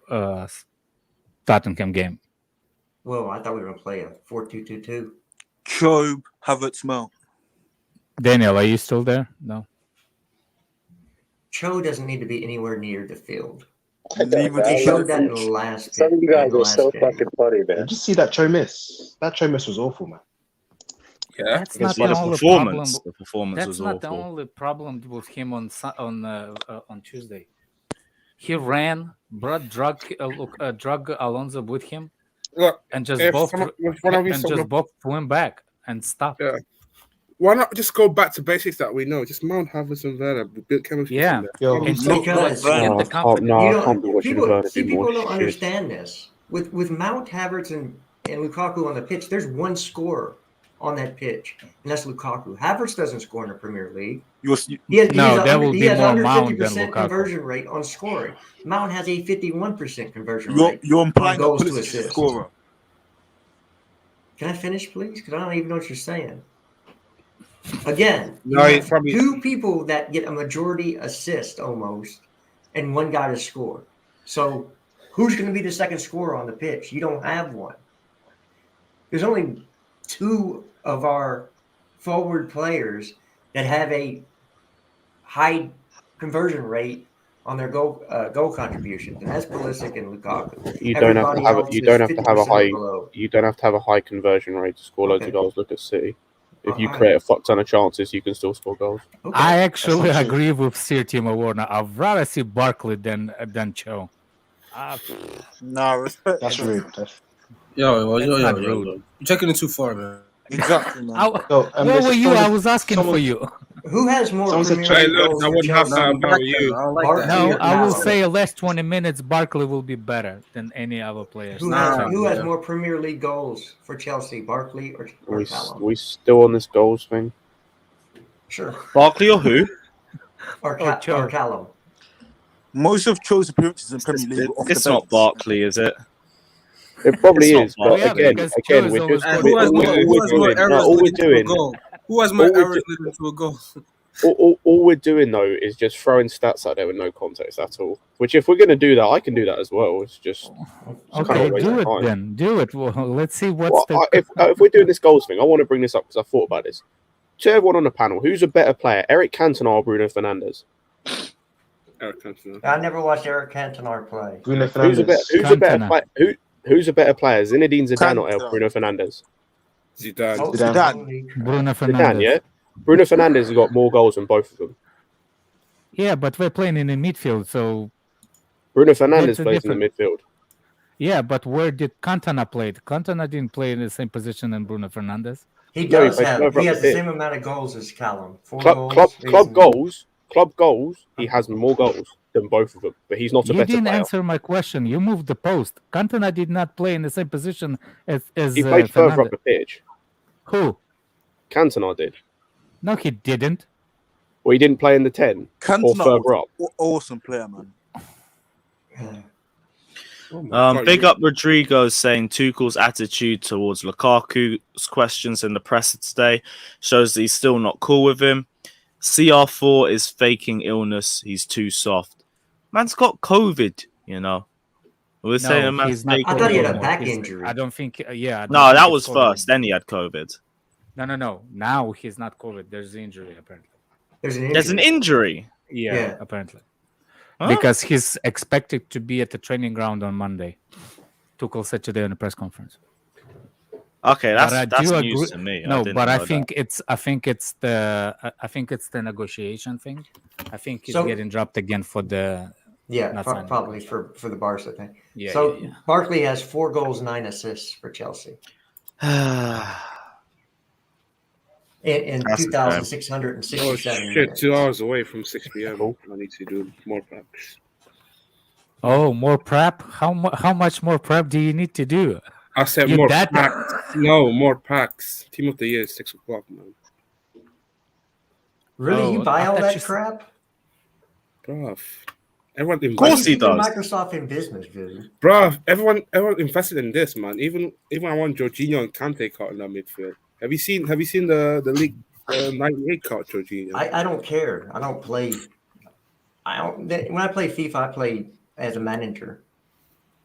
Tottenham game? Well, I thought we were going to play a 4-2-2-2. Job, Havertz, Mel. Daniel, are you still there? No. Cho doesn't need to be anywhere near the field. He showed that in the last. Some of you guys are so fucking funny, man. Did you see that Cho miss? That Cho miss was awful, man. Yeah, that's not the only performance. problem. The performance that's was not awful. the only problem with him on Tuesday. He ran, drug Alonso with him, and just both went back and stopped. Yeah. Why not just go back to basics that we know? Just Mount, Havertz, and Werner. Build chemistry. Yeah. People don't shit. understand this. With Mount, Havertz, and Lukaku on the pitch, there's one scorer on that pitch, and that's Lukaku. Havertz doesn't score in the Premier League. He has under 50% conversion rate on scoring. Mount has a 51% conversion rate. You're implying goals that to assist. Scorer. Can I finish, please? Because I don't even know what you're saying. Again, two people that get a majority assist almost, and one guy to score. So who's going to be the second scorer on the pitch? You don't have one. There's only two of our forward players that have a high conversion rate on their goal contributions, and that's Pulisic and Lukaku. You don't have to have a high conversion rate to score loads of goals. Look at City. If you create a fuck ton of chances, you can still score goals. Okay. I actually agree with Sir Timo Werner. I'd rather see Barkley than Cho. No, respect. That's rude. Yo. You're taking it too far, man. Exactly, man. What were you? I was asking for you. Who has more Premier League goals? I wouldn't have that about you. No, I will say last 20 minutes, Barkley will be better than any other players. Who has more Premier League goals for Chelsea, Barkley or Callum? We still on this goals thing? Sure. Barkley or who? or Callum. Most of Cho's appearances in Premier League. It's not Barkley, is it? It probably is, but again, we're just all we're doing. Who has more errors leading to a goal? All we're doing though is just throwing stats out there with no context at all. Which, if we're going to do that, I can do that as well. It's just okay. Do it then. Do it. Well, let's see what's if we're doing this goals thing. I want to bring this up because I thought about this. To everyone on the panel, who's a better player, Eric Cantona or Bruno Fernandes? Eric Cantona. I never watched Eric Cantona play. Bruno Fernandes. Who's a better player, Zinedine Zidane or Bruno Fernandes? Zidane. Bruno Fernandes. Zidane, yeah. Bruno Fernandes has got more goals than both of them. Yeah, but we're playing in the midfield, so Bruno Fernandes plays in the midfield. Yeah, but where did Cantona play? Cantona didn't play in the same position as Bruno Fernandes. He does he has the same amount of goals as Callum. Club goals. He has more goals than both of them, but he's not a better player. You didn't answer my question. You moved the post. Cantona did not play in the same position as he played further up the pitch. Who? Cantona did. No, he didn't. Well, he didn't play in the 10 Cantona or further up. Awesome player, man. Big up Rodrigo saying Tuchel's attitude towards Lukaku's questions in the presser today shows that he's still not cool with him. CR4 is faking illness. He's too soft. Man's got COVID, you know. We're saying he's not. I thought he had a back injury. I don't think. Yeah. No, that was first. Then he had COVID. No. Now he's not COVID. There's an injury apparently. There's an injury. Yeah. Apparently. Huh? Because he's expected to be at the training ground on Monday. Tuchel said today in a press conference. Okay, that's news to me. No, but I think it's the negotiation thing. I think he's getting dropped again for the probably for the Barca thing. Yeah. Barkley has 4 goals, 9 assists for Chelsea. In 2,667 shit, minutes. 2 hours away from 6 p.m. I need to do more practice. Oh, more prep? How much more prep do you need to do? I said more packs. No, more packs. Team of the year is 6 o'clock, man. Really? You buy all that crap? Bruv. Everyone of course he does. Microsoft in business, dude. Bruv, everyone invested in this, man. Even I want Jorginho and Kante caught in that midfield. Have you seen the league 98 caught Jorginho? I don't care. I don't play. When I play FIFA, I play as a manager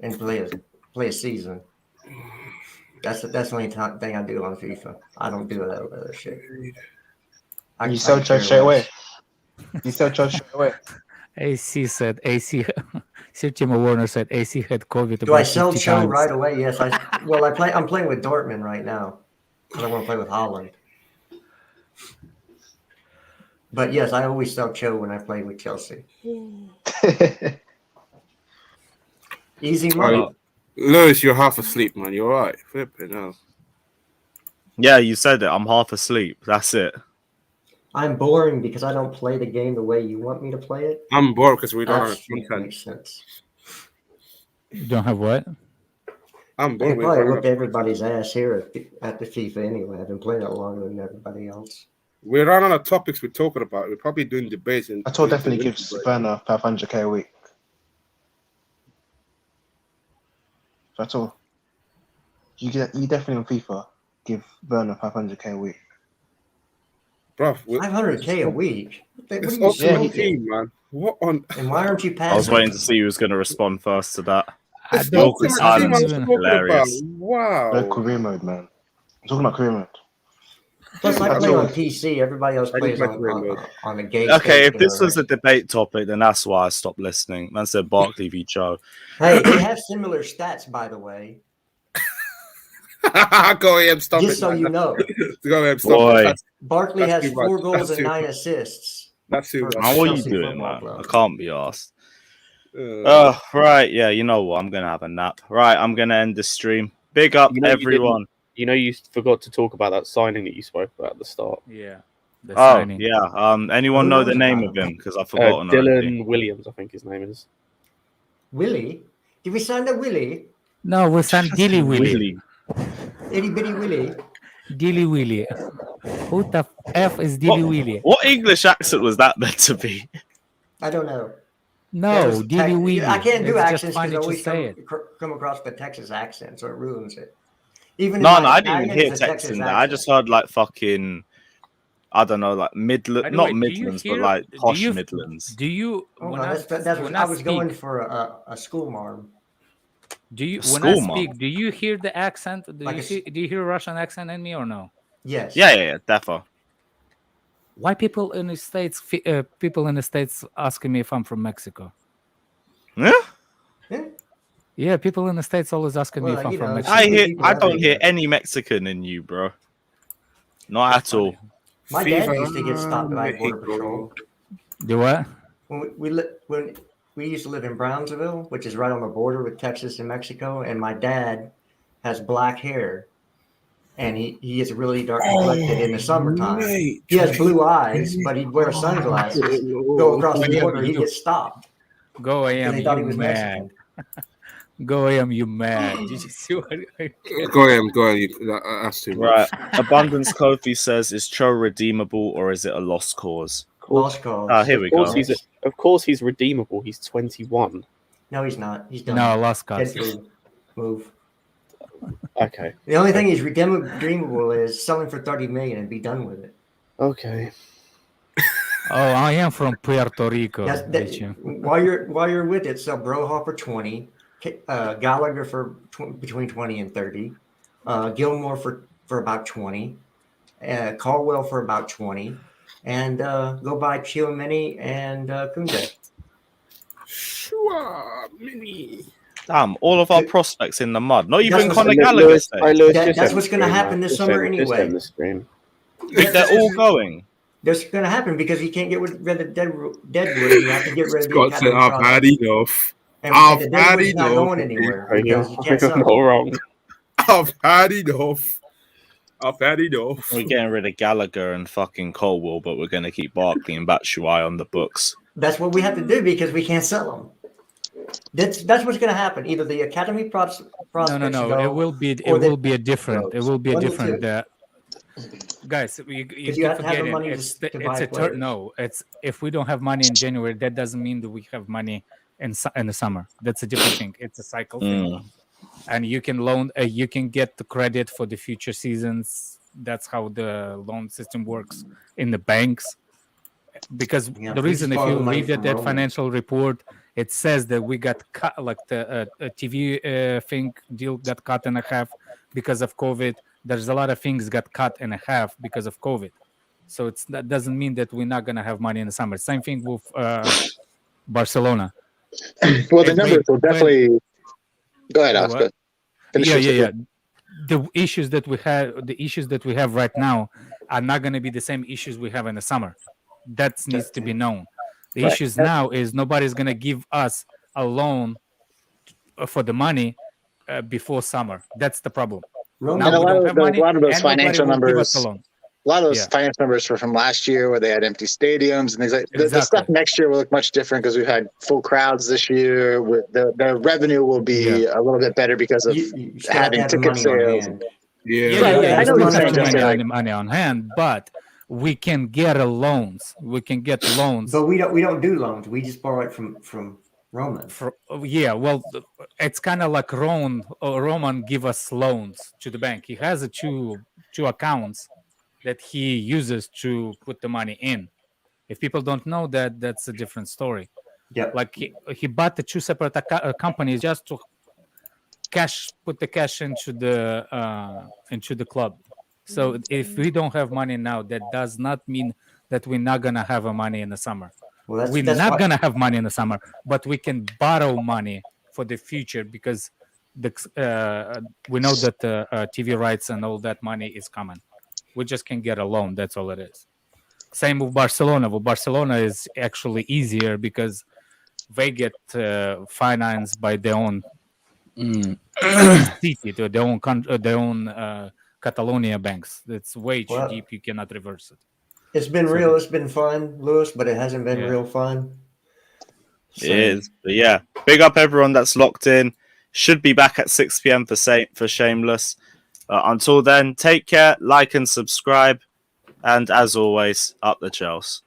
and play a season. That's the only thing I do on FIFA. I don't do that other shit. You sell Church straight away. You sell Church straight away. AC said Sir Timo Werner said AC had COVID. Do I sell Cho right away? Yes. I'm playing with Dortmund right now because I want to play with Holland. But yes, I always sell Cho when I play with Chelsea. Easy money. Lewis, you're half asleep, man. You're all right. Flipping hell. Yeah, you said it. I'm half asleep. That's it. I'm boring because I don't play the game the way you want me to play it. I'm bored because we don't have content. Makes sense. You don't have what? I'm bored. I can probably whip everybody's ass here at the FIFA anyway. I've been playing it longer than everybody else. We're not on the topics we're talking about. We're probably doing debates. I told definitely gives Werner 500k a week. That's all. You definitely on FIFA give Werner 500k a week. Bro, 500k a week. It's also team, man. What on? And why aren't you passing? I was waiting to see who was going to respond first to that. It's awkward silence. Hilarious. Wow. No career mode, man. I'm talking about career mode. Plus, I play on PC. Everybody else plays on the game. Okay, if this was a debate topic, then that's why I stopped listening. Man said Barkley v. Joe. Hey, they have similar stats, by the way. Go ahead, stop Just so you know. Go ahead, stop it. Barkley has 4 goals and 9 assists. That's too much. What are you doing, man? I can't be asked. Right, yeah, you know what? I'm going to have a nap. Right, I'm going to end the stream. Big up, everyone. You forgot to talk about that signing that you spoke about at the start. Yeah. Signing. Yeah. Anyone know the name of him? Because I've forgotten. Dylan Williams, I think his name is. Willie? Did we sign the Willie? No, we signed Dilly Willie. Itty bitty Willie. Dilly Willie. Who the F is Dilly Willie? What English accent was that meant to be? I don't know. No, Dilly Willie. I can't do accents because I always come across the Texas accent, so it ruins it. No, I didn't even hear Texan there. I just heard like fucking, I don't know, like Midland, not Midlands, but like posh Midlands. Do you? I was going for a school marm. Do you? When I speak, do you hear the accent? Do you hear Russian accent in me or no? Yes. Yeah, definitely. Why people in the States? People in the States asking me if I'm from Mexico. Yeah. Yeah, people in the States always asking me if I'm from Mexico. I don't hear any Mexican in you, bro. Not at all. My dad used to get stopped by Border Patrol. Do what? When we used to live in Brownsville, which is right on the border with Texas and Mexico, and my dad has black hair, and he is really dark complected in the summertime. Mate. He has blue eyes, but he'd wear sunglasses. Go across the border, he'd get stopped. Go AM, they thought he was mad. Go AM, you mad. Did you see what Go AM, that's too much. Right. Abundance Kofi says, is Cho redeemable or is it a lost cause? Lost cause. Here we go. Of course he's redeemable. He's 21. No, he's not. He's done. No, lost Dead cards. move. Okay. The only thing he's redeemable is selling for 30 million and be done with it. Okay. Oh, I am from Puerto Rico. While you're with it, sell Broha for 20, Gallagher for between 20 and 30, Gilmore for about 20, Caldwell for about 20, and go buy Chiomini and Kunde. Sure, mini. Damn, all of our prospects in the mud. Not even That's Conor what's- Gallagher. Lewis, That's what's going to happen this summer anyway. They're all going. That's going to happen because he can't get rid of Deadwood. You have to get rid of the Scott said, Academy I've had product. enough. And I've the had Deadwood's not enough. going anywhere because you can't sell not it. wrong. I've had enough. I've had enough. We're getting rid of Gallagher and fucking Colwell, but we're going to keep Barkley and Batshuayi on the books. That's what we have to do because we can't sell them. That's what's going to happen. Either the Academy prospects No. go, It will be a different. It will be a different. Guys, you keep forgetting. It's if we don't have money in January, that doesn't mean that we have money in the summer. That's a different thing. It's a cycle thing, and you can loan. You can get the credit for the future seasons. That's how the loan system works in the banks. Because the reason, if you read that financial report, it says that we got cut, like the TV thing deal got cut in half because of COVID. There's a lot of things got cut in half because of COVID. So that doesn't mean that we're not gonna have money in the summer. Same thing with Barcelona. Well, the numbers will definitely. Go ahead, Oscar. Yeah. The issues that we have right now are not going to be the same issues we have in the summer. That needs to be known. The issues now is nobody's going to give us a loan for the money before summer. That's the problem. Now a lot of those financial numbers. A lot of those financial numbers were from last year where they had empty stadiums and things like that. The stuff next year will look much different because we've had full crowds this year. The revenue will be a little bit better because of having ticket sales. I know we have money on hand, but we can get loans. We can get loans. But we don't do loans. We just borrow it from Roman. Well, it's kind of like Roman give us loans to the bank. He has two accounts that he uses to put the money in. If people don't know that, that's a different story. Yeah, like he bought the two separate companies just to put the cash into the club. So if we don't have money now, that does not mean that we're not gonna have money in the summer. Well, we're not gonna have money in the summer, but we can borrow money for the future because we know that the TV rights and all that money is coming. We just can get a loan. That's all it is. Same with Barcelona. Well, Barcelona is actually easier because they get financed by their own city, their own Catalonia banks. It's way too deep. You cannot reverse it. It's been real. It's been fun, Lewis, but it hasn't been real fun. It is. But yeah, big up everyone that's locked in. Should be back at 6 p.m. for Shameless. Until then, take care, like and subscribe. And as always, up the Chels.